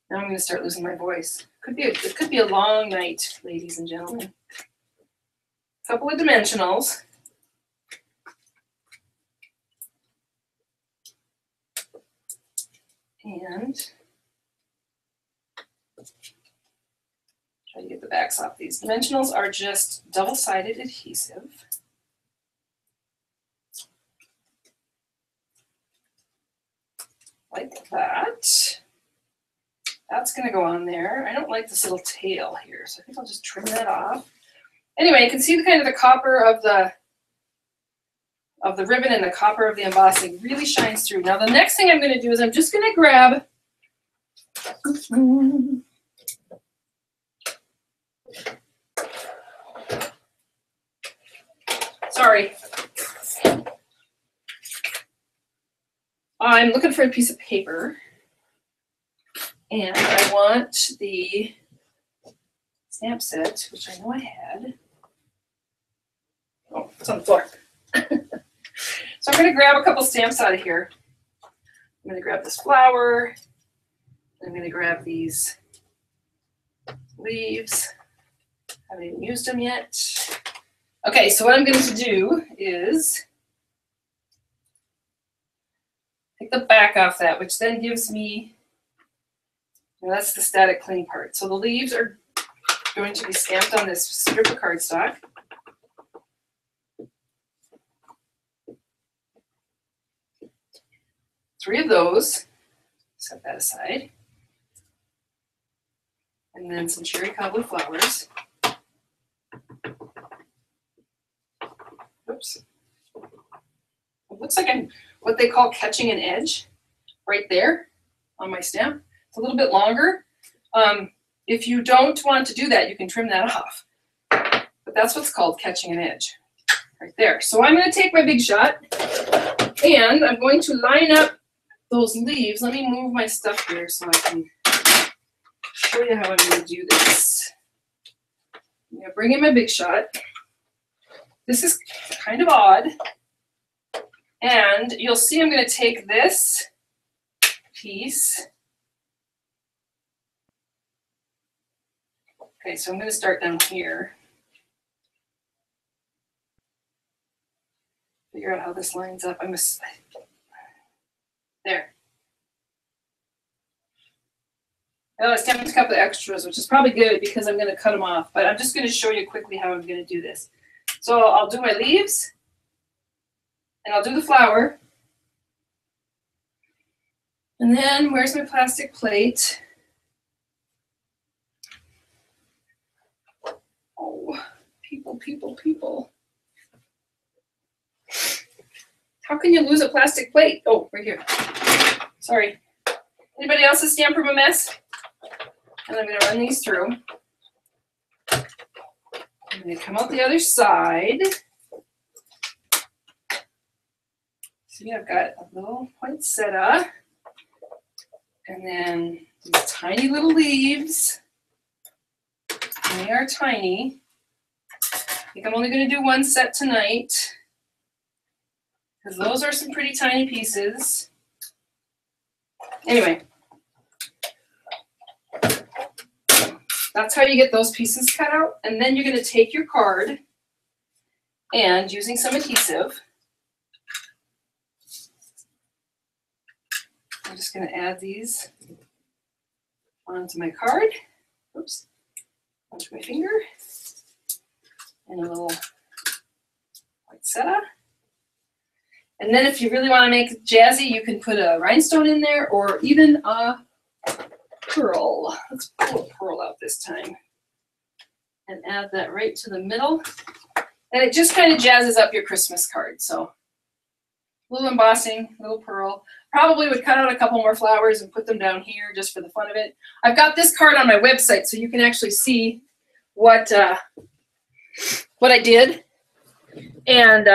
Now I'm going to start losing my voice. It could be a long night, ladies and gentlemen. A couple of dimensionals. And try to get the backs off these. Dimensionals are just double-sided adhesive. Like that. That's going to go on there. I don't like this little tail here, so I think I'll just trim that off. Anyway, you can see the kind of the copper of the ribbon and the copper of the embossing really shines through. Now the next thing I'm going to do is I'm just going to grab sorry. I'm looking for a piece of paper, and I want the stamp set, which I know I had. Oh, it's on the floor. So I'm going to grab a couple stamps out of here. I'm going to grab this flower. I'm going to grab these leaves. Haven't even used them yet. Okay, so what I'm going to do is take the back off that, which then gives me, well, that's the static cling part. So the leaves are going to be stamped on this strip of cardstock. Three of those. Set that aside. And then some cherry cobbler flowers. Oops. It looks like I'm what they call catching an edge right there on my stamp. It's a little bit longer. If you don't want to do that, you can trim that off. But that's what's called catching an edge right there. So I'm going to take my big shot and I'm going to line up those leaves. Let me move my stuff here so I can show you how I'm going to do this. I'm going to bring in my big shot. This is kind of odd. And you'll see I'm going to take this piece. Okay, so I'm going to start down here. Figure out how this lines up. There. Oh, I stamped a couple of extras, which is probably good because I'm going to cut them off. But I'm just going to show you quickly how I'm going to do this. So I'll do my leaves, and I'll do the flower. And then where's my plastic plate? Oh, people. How can you lose a plastic plate? Oh, right here. Sorry. Anybody else's stamp room a mess? And I'm going to run these through. I'm going to come out the other side. See, I've got a little poinsettia. And then these tiny little leaves. And they are tiny. I think I'm only going to do one set tonight, because those are some pretty tiny pieces. Anyway, that's how you get those pieces cut out. And then you're going to take your card and, using some adhesive, I'm just going to add these onto my card. Oops. Onto my finger. And a little poinsettia. And then if you really want to make it jazzy, you can put a rhinestone in there or even a pearl. Let's pull a pearl out this time and add that right to the middle. And it just kind of jazzes up your Christmas card. So a little embossing, a little pearl. Probably would cut out a couple more flowers and put them down here just for the fun of it. I've got this card on my website so you can actually see what I did. And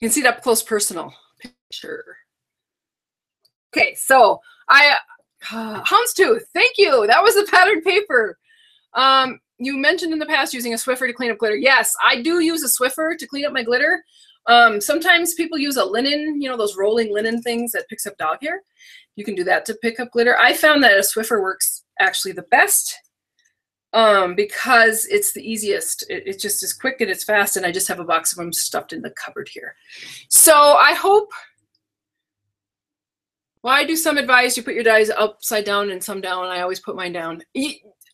you can see it up close personal picture. Okay, so houndstooth, thank you. That was the patterned paper. You mentioned in the past using a Swiffer to clean up glitter. Yes, I do use a Swiffer to clean up my glitter. Sometimes people use a linen, you know, those rolling linen things that picks up dog hair. You can do that to pick up glitter. I found that a Swiffer works actually the best because it's the easiest. It just is quick and it's fast, and I just have a box of them stuffed in the cupboard here. So I hope, well, I do some advise you put your dies upside down and some down. I always put mine down.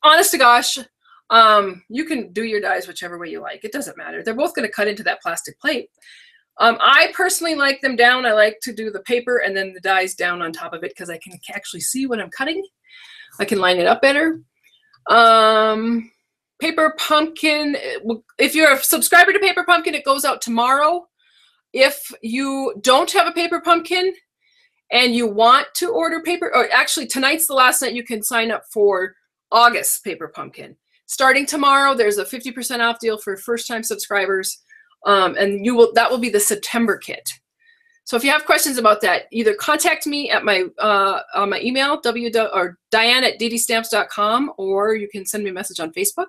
Honest to gosh, you can do your dies whichever way you like. It doesn't matter. They're both going to cut into that plastic plate. I personally like them down. I like to do the paper and then the dies down on top of it because I can actually see what I'm cutting. I can line it up better. Paper Pumpkin, if you're a subscriber to Paper Pumpkin, it goes out tomorrow. If you don't have a Paper Pumpkin and you want to order paper, or actually tonight's the last night you can sign up for August Paper Pumpkin. Starting tomorrow, there's a 50% off deal for first-time subscribers, and that will be the September kit. So if you have questions about that, either contact me at my on my email, Diane at DDStamps.com, or you can send me a message on Facebook.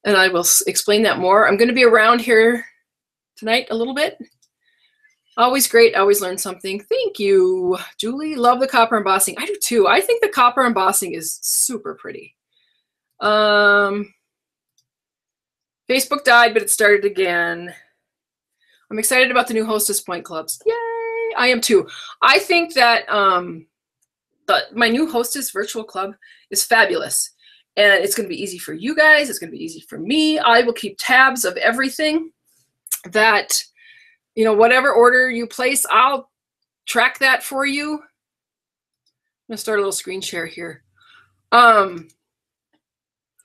and I will explain that more. I'm going to be around here tonight a little bit. Always great. Always learn something. Thank you, Julie. Love the copper embossing. I do too. I think the copper embossing is super pretty. Facebook died, but it started again. I'm excited about the new Hostess Point clubs. Yay! I am too. I think that my new Hostess virtual club is fabulous. And it's going to be easy for you guys. It's going to be easy for me. I will keep tabs of everything that, you know, whatever order you place, I'll track that for you. I'm going to start a little screen share here.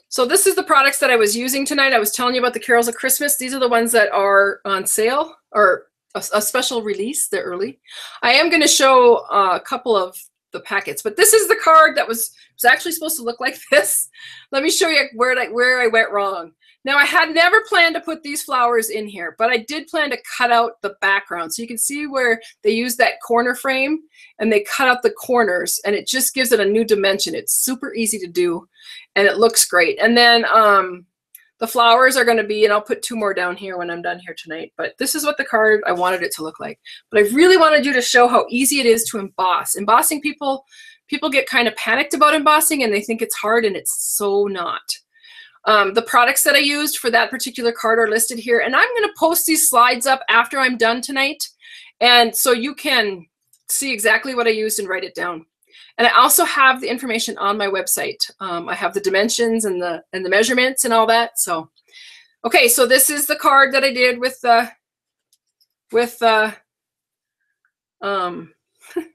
So this is the products that I was using tonight. I was telling you about the Carols of Christmas. These are the ones that are on sale or a special release. They're early. I am going to show a couple of the packets, but this is the card that was actually supposed to look like this. Let me show you where I went wrong. Now, I had never planned to put these flowers in here, but I did plan to cut out the background. So you can see where they use that corner frame and they cut out the corners, and it just gives it a new dimension. It's super easy to do and it looks great. And then the flowers are going to be, and I'll put 2 more down here when I'm done here tonight, but this is what the card, I wanted it to look like. But I really wanted you to show how easy it is to emboss. Embossing, people get kind of panicked about embossing and they think it's hard, and it's so not. The products that I used for that particular card are listed here, and I'm going to post these slides up after I'm done tonight, and so you can see exactly what I used and write it down. And I also have the information on my website. I have the dimensions and the measurements and all that. So, okay, so this is the card that I did with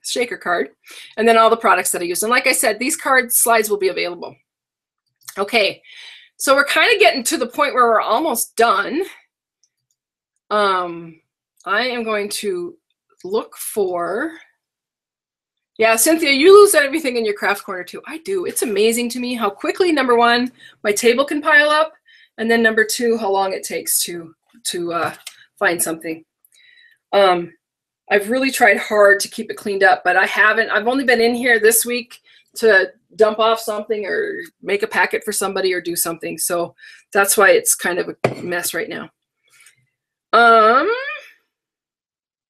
shaker card, and then all the products that I used. And like I said, these card slides will be available. Okay. So we're kind of getting to the point where we're almost done. I am going to look for, yeah, Cynthia, you lose everything in your craft corner too. I do. It's amazing to me how quickly, number 1, my table can pile up, and then number 2, how long it takes to find something. I've really tried hard to keep it cleaned up, but I haven't. I've only been in here this week to dump off something or make a packet for somebody or do something. So that's why it's kind of a mess right now. I'm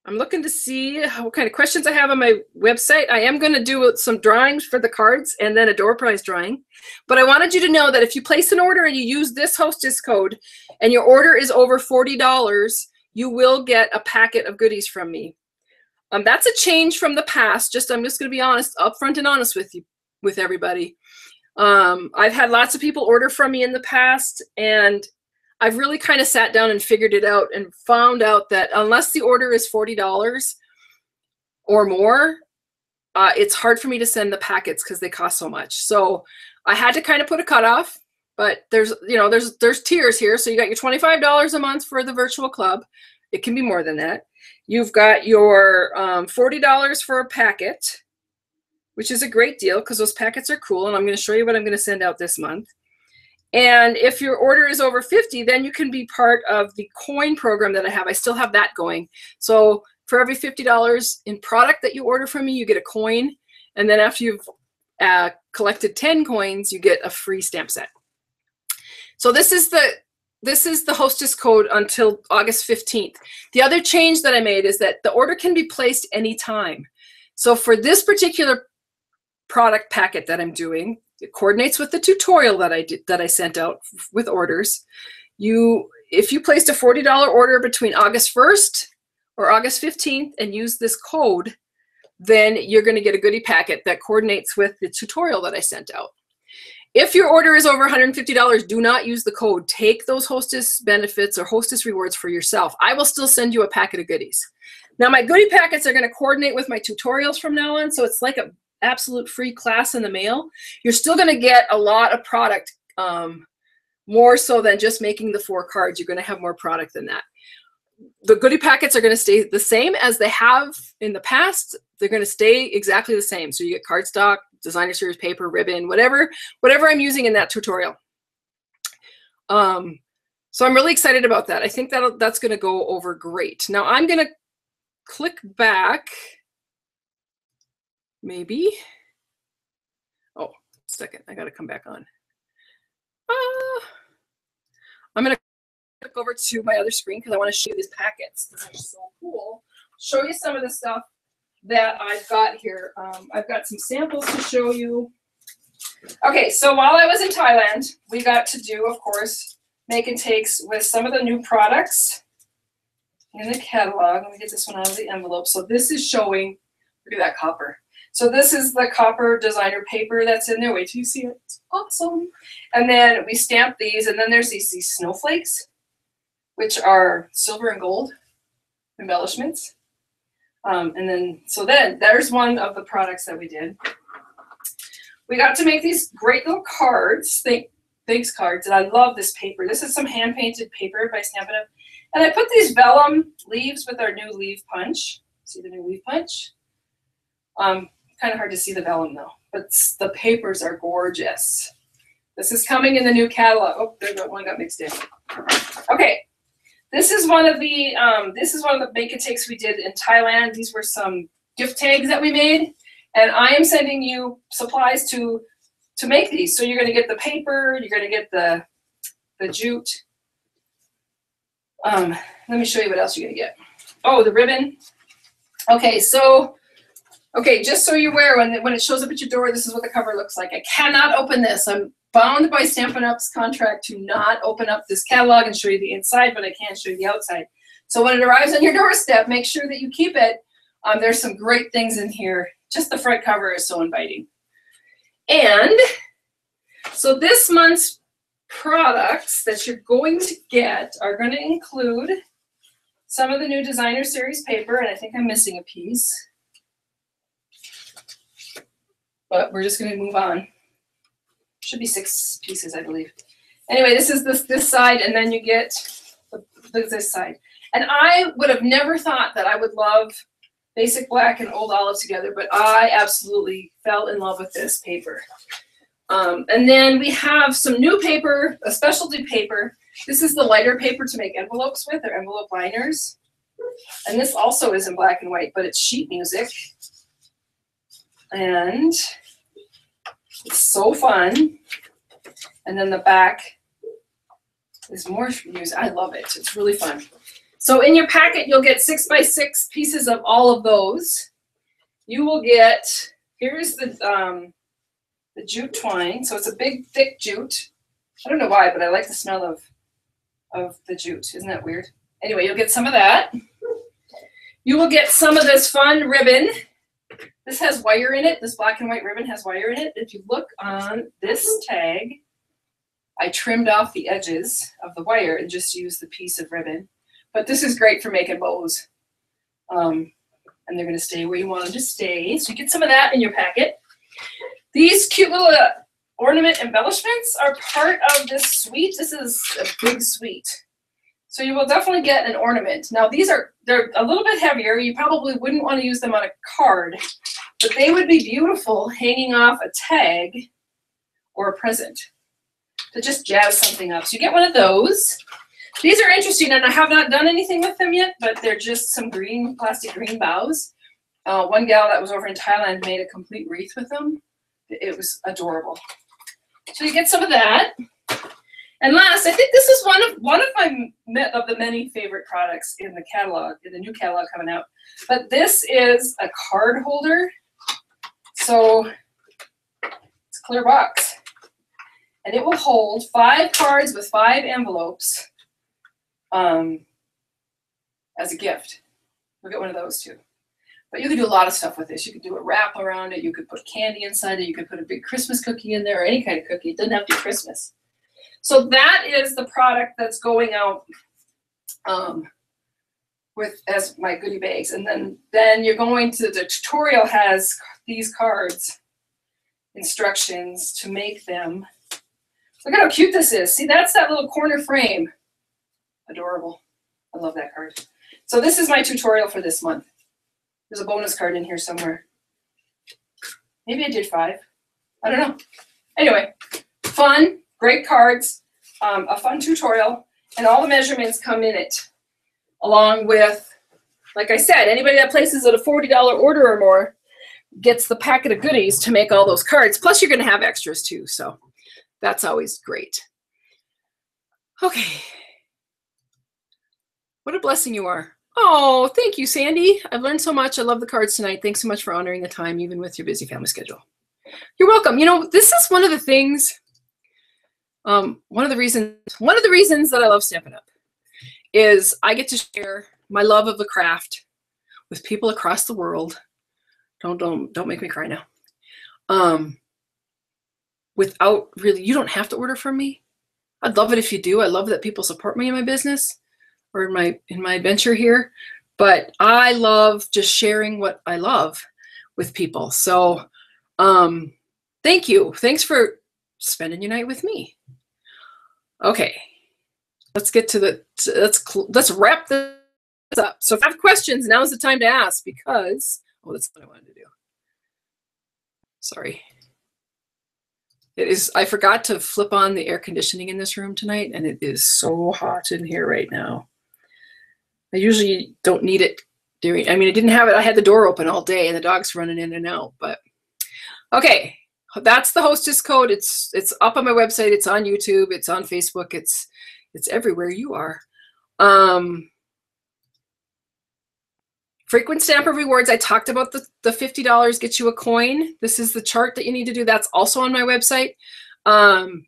looking to see what kind of questions I have on my website. I am going to do some drawings for the cards and then a door prize drawing. But I wanted you to know that if you place an order and you use this hostess code and your order is over $40, you will get a packet of goodies from me. That's a change from the past. I'm just going to be honest, upfront and honest with you, with everybody. I've had lots of people order from me in the past, and I've really kind of sat down and figured it out and found out that unless the order is $40 or more, it's hard for me to send the packets because they cost so much. So I had to kind of put a cutoff, but there's tiers here. So you got your $25 a month for the virtual club. It can be more than that. You've got your $40 for a packet, which is a great deal because those packets are cool. And I'm going to show you what I'm going to send out this month. And if your order is over $50, then you can be part of the coin program that I have. I still have that going. So for every $50 in product that you order from me, you get a coin. And then after you've collected 10 coins, you get a free stamp set. So this is the hostess code until August 15th. The other change that I made is that the order can be placed anytime. So for this particular product packet that I'm doing, it coordinates with the tutorial that I sent out with orders. If you placed a $40 order between August 1st or August 15th and use this code, then you're going to get a goodie packet that coordinates with the tutorial that I sent out. If your order is over $150, do not use the code. Take those hostess benefits or hostess rewards for yourself. I will still send you a packet of goodies. Now, my goodie packets are going to coordinate with my tutorials from now on, so it's like an absolute free class in the mail. You're still going to get a lot of product, more so than just making the 4 cards. You're going to have more product than that. The goodie packets are going to stay the same as they have in the past. They're going to stay exactly the same. So you get cardstock, designer series paper, ribbon, whatever I'm using in that tutorial. So I'm really excited about that. I think that's going to go over great. Now I'm going to click back. Maybe. Oh, a second. I got to come back on. I'm going to click over to my other screen because I want to show you these packets. These are so cool. Show you some of the stuff that I've got here. I've got some samples to show you. Okay, so while I was in Thailand, we got to do, of course, make and takes with some of the new products in the catalog. Let me get this one out of the envelope. So this is showing, look at that copper. So this is the copper designer paper that's in there. Wait till you see it. It's awesome. And then we stamp these, and then there's these snowflakes, which are silver and gold embellishments. And then, so then there's one of the products that we did. We got to make these great little cards, thanks cards, and I love this paper. This is some hand-painted paper by Stampin'. And I put these vellum leaves with our new leaf punch. See the new leaf punch? Kind of hard to see the vellum though, but the papers are gorgeous. This is coming in the new catalog. Oh, there one got mixed in. Okay, this is one of the make and takes we did in Thailand. These were some gift tags that we made, and I am sending you supplies to make these. So you're going to get the paper, you're going to get the jute. Let me show you what else you're going to get. Oh, the ribbon. Okay, so. Okay, just so you're aware, when it shows up at your door, this is what the cover looks like. I cannot open this. I'm bound by Stampin' Up's contract to not open up this catalog and show you the inside, but I can show you the outside. So when it arrives on your doorstep, make sure that you keep it. There's some great things in here. Just the front cover is so inviting. And so this month's products that you're going to get are going to include some of the new designer series paper, and I think I'm missing a piece. But we're just going to move on. Should be 6 pieces, I believe. Anyway, this is this side, and then you get this side. And I would have never thought that I would love basic black and old olive together, but I absolutely fell in love with this paper. And then we have some new paper, a specialty paper. This is the lighter paper to make envelopes with, or envelope liners. And this also is in black and white, but it's sheet music. And it's so fun. And then the back is more music. I love it. It's really fun. So in your packet, you'll get 6 by 6 pieces of all of those. You will get, here's the jute twine. So it's a big, thick jute. I don't know why, but I like the smell of the jute. Isn't that weird? Anyway, you'll get some of that. You will get some of this fun ribbon. This has wire in it. This black and white ribbon has wire in it. If you look on this tag, I trimmed off the edges of the wire and just used the piece of ribbon. But this is great for making bows. And they're going to stay where you want them to stay. So you get some of that in your packet. These cute little ornament embellishments are part of this suite. This is a big suite. So you will definitely get an ornament. Now they're a little bit heavier. You probably wouldn't want to use them on a card, but they would be beautiful hanging off a tag or a present to just jazz something up. So you get one of those. These are interesting, and I have not done anything with them yet, but they're just some green, plastic green bows. One gal that was over in Thailand made a complete wreath with them. It was adorable. So you get some of that. And last, I think this is one of the many favorite products in the catalog, in the new catalog coming out. But this is a card holder. So it's a clear box. And it will hold 5 cards with 5 envelopes as a gift. We'll get one of those too. But you could do a lot of stuff with this. You could do a wrap around it. You could put candy inside it. You could put a big Christmas cookie in there, or any kind of cookie. It doesn't have to be Christmas. So that is the product that's going out as my goodie bags. And then you're going to, the tutorial has these cards, instructions to make them. Look at how cute this is. See, that's that little corner frame. Adorable. I love that card. So this is my tutorial for this month. There's a bonus card in here somewhere. Maybe I did 5. I don't know. Anyway, fun, great cards, a fun tutorial, and all the measurements come in it. Along with, like I said, anybody that places at a $40 order or more gets the packet of goodies to make all those cards. Plus, you're going to have extras too, so that's always great. Okay. What a blessing you are. Oh, thank you, Sandy. I've learned so much. I love the cards tonight. Thanks so much for honoring the time, even with your busy family schedule. You're welcome. You know, this is one of the things, one of the reasons that I love Stampin' Up! Is I get to share my love of the craft with people across the world. Don't make me cry now. Without really, you don't have to order from me. I'd love it if you do. I love that people support me in my business or in my adventure here. But I love just sharing what I love with people. So thank you. Thanks for spending your night with me. Okay. Let's get to let's wrap this up. So if you have questions, now's the time to ask because, oh, that's what I wanted to do. Sorry. I forgot to flip on the air conditioning in this room tonight, and it is so hot in here right now. I usually don't need it I didn't have it. I had the door open all day and the dog's running in and out, but okay. That's the hostess code. It's up on my website. It's on YouTube. It's on Facebook. It's everywhere you are. Frequent stamper rewards. I talked about the $50 gets you a coin. This is the chart that you need to do. That's also on my website.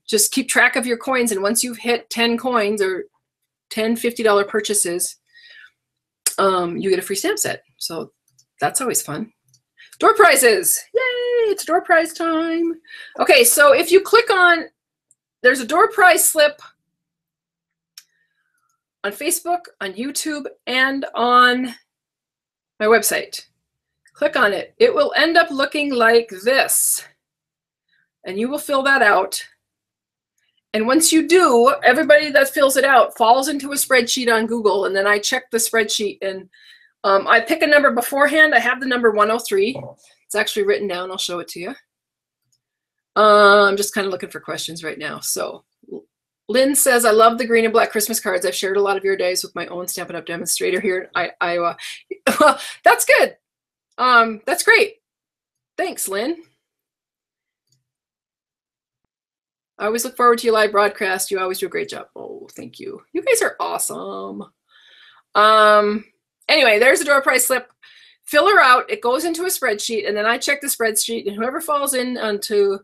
Just keep track of your coins. And once you've hit 10 coins or 10 $50 purchases, you get a free stamp set. So that's always fun. Door prizes. Yay, it's door prize time. Okay, so if you click on, there's a door prize slip on Facebook, on YouTube, and on my website. Click on it. It will end up looking like this. And you will fill that out. And once you do, everybody that fills it out falls into a spreadsheet on Google. And then I check the spreadsheet and I pick a number beforehand. I have the number 103. It's actually written down. I'll show it to you. I'm just kind of looking for questions right now. So Lynn says, I love the green and black Christmas cards. I've shared a lot of your days with my own Stampin' Up! Demonstrator here in Iowa. Well, that's good. That's great. Thanks, Lynn. I always look forward to your live broadcast. You always do a great job. Oh, thank you. You guys are awesome. Anyway, there's the door prize slip. Fill her out. It goes into a spreadsheet, and then I check the spreadsheet, and whoever falls in onto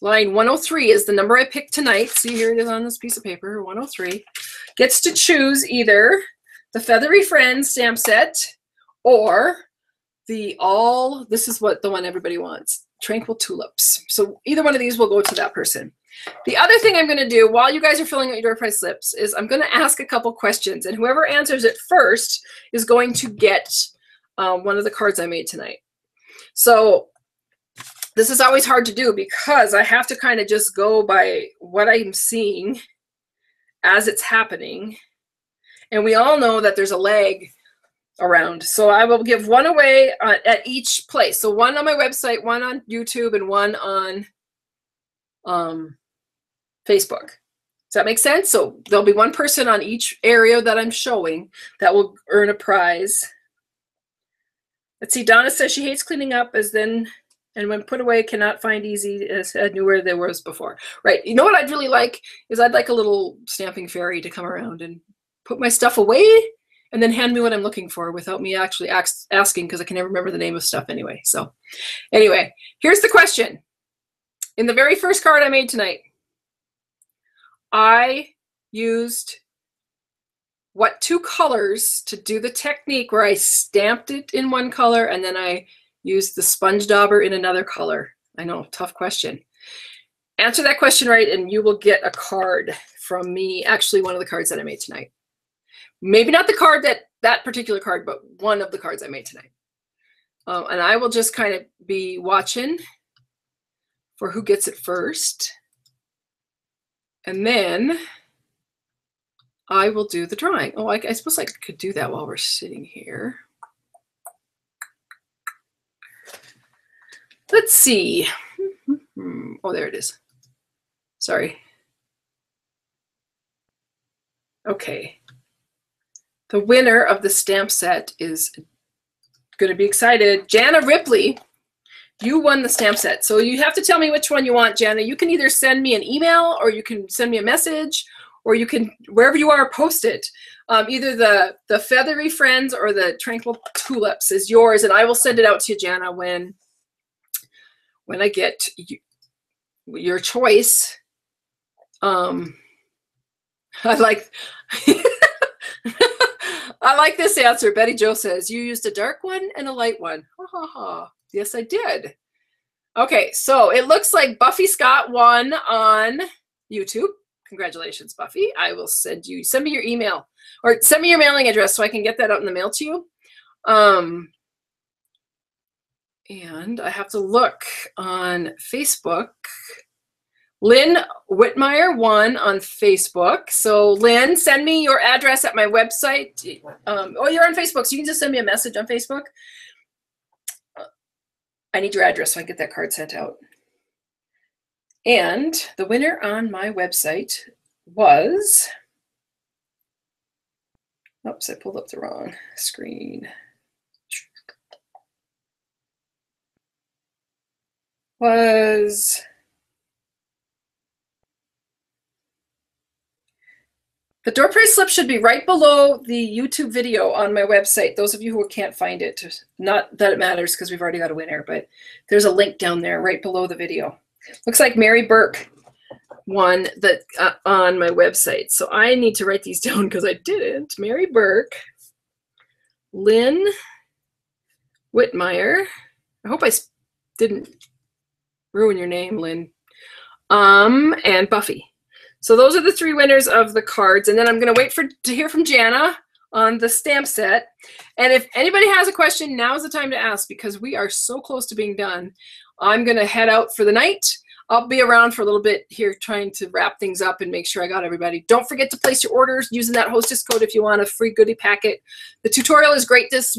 line 103 is the number I picked tonight. See, here it is on this piece of paper, 103. Gets to choose either the Feathery Friends stamp set or this is what the one everybody wants, Tranquil Tulips. So either one of these will go to that person. The other thing I'm going to do while you guys are filling out your door prize slips is I'm going to ask a couple questions, and whoever answers it first is going to get one of the cards I made tonight. So this is always hard to do because I have to kind of just go by what I'm seeing as it's happening. And we all know that there's a lag around. So I will give one away at each place. So one on my website, one on YouTube, and one on Facebook. Does that make sense? So there'll be one person on each area that I'm showing that will earn a prize. Let's see, Donna says she hates cleaning up and when put away cannot find easy as I knew where there was before. Right. You know what I'd really like is I'd like a little stamping fairy to come around and put my stuff away and then hand me what I'm looking for without me actually asking, because I can never remember the name of stuff anyway. So anyway, here's the question. In the very first card I made tonight, I used what two colors to do the technique where I stamped it in one color and then I used the sponge dauber in another color? I know, tough question. Answer that question right and you will get a card from me, actually one of the cards that I made tonight. Maybe not the card that particular card, but one of the cards I made tonight. And I will just kind of be watching for who gets it first. And then I will do the drawing. Oh, I suppose I could do that while we're sitting here. Let's see. Oh, there it is. Sorry. Okay. The winner of the stamp set is going to be excited. Jana Ripley. you won the stamp set. So you have to tell me which one you want, Jana. You can either send me an email, or you can send me a message, or you can, wherever you are, post it. Either the Feathery Friends or the Tranquil Tulips is yours, and I will send it out to you, Jana, when I get your choice. I like I like this answer. Betty Jo says, you used a dark one and a light one. Ha ha ha. Yes, I did. Okay, so it looks like Buffy Scott won on YouTube. Congratulations, Buffy. I will send me your email, or send me your mailing address so I can get that out in the mail to you. And I have to look on Facebook. Lynn Whitmire won on Facebook. So Lynn, send me your address at my website. Oh, you're on Facebook, so you can just send me a message on Facebook. I need your address so I can get that card sent out. And the winner on my website was, oops, I pulled up the wrong screen. Was the door prize slip should be right below the YouTube video on my website. Those of you who can't find it, not that it matters because we've already got a winner, but there's a link down there right below the video. Looks like Mary Burke won that on my website. So I need to write these down because I didn't. Mary Burke, Lynn Whitmire. I hope I didn't ruin your name, Lynn. And Buffy. So those are the 3 winners of the cards. And then I'm going to wait to hear from Jana on the stamp set. And if anybody has a question, now's the time to ask, because we are so close to being done. I'm going to head out for the night. I'll be around for a little bit here trying to wrap things up and make sure I got everybody. Don't forget to place your orders using that hostess code if you want a free goodie packet. The tutorial is great this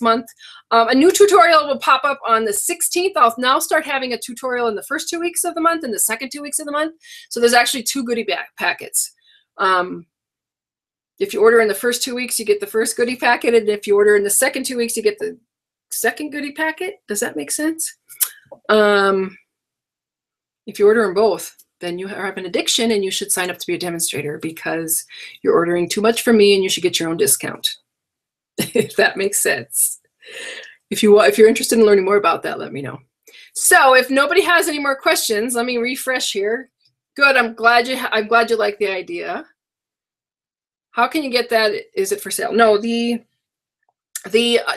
month. A new tutorial will pop up on the 16th. I'll now start having a tutorial in the first 2 weeks of the month and the second 2 weeks of the month. So there's actually 2 goodie packets. If you order in the first 2 weeks, you get the first goodie packet. And if you order in the second 2 weeks, you get the second goodie packet. Does that make sense? If you order them both, then you have an addiction and you should sign up to be a demonstrator, because you're ordering too much from me and you should get your own discount. If that makes sense. If you're interested in learning more about that, let me know. So if nobody has any more questions, let me refresh here. Good. I'm glad you like the idea. How can you get that? Is it for sale? No, the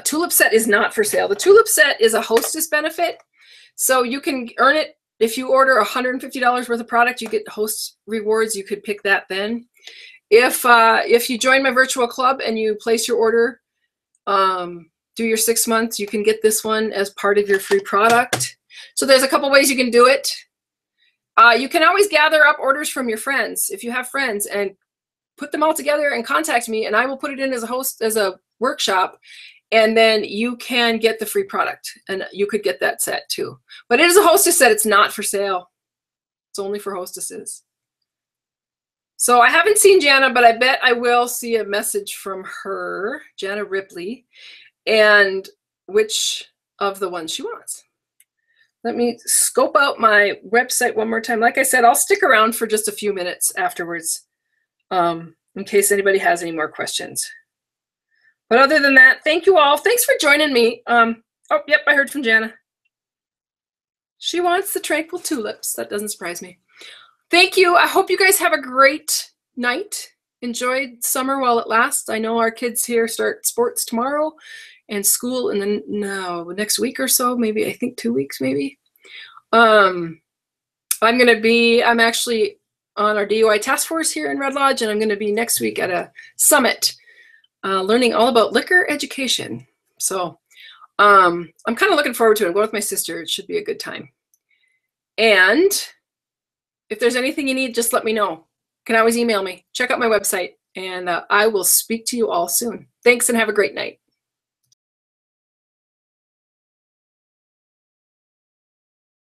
tulip set is not for sale. The tulip set is a hostess benefit. So you can earn it. If you order $150 worth of product, you get host rewards. You could pick that then. If you join my virtual club and you place your order, do your 6 months, you can get this one as part of your free product. So there's a couple ways you can do it. You can always gather up orders from your friends. If you have friends, and put them all together and contact me, and I will put it in as a workshop. And then you can get the free product, and you could get that set too. But it is a hostess set. It's not for sale. It's only for hostesses. So I haven't seen Jana, but I bet I will see a message from her, Jana Ripley, and which of the ones she wants. Let me scope out my website one more time. Like I said, I'll stick around for just a few minutes afterwards in case anybody has any more questions. But other than that, thank you all. Thanks for joining me. Oh, yep, I heard from Jana. She wants the Tranquil Tulips. That doesn't surprise me. Thank you. I hope you guys have a great night. Enjoy summer while it lasts. I know our kids here start sports tomorrow and school in the next week or so, maybe, I think 2 weeks maybe. I'm actually on our DUI task force here in Red Lodge, and I'm going to be next week at a summit learning all about liquor education. So I'm kind of looking forward to it. I'm going with my sister. It should be a good time. And if there's anything you need, just let me know. You can always email me. Check out my website, and I will speak to you all soon. Thanks, and have a great night.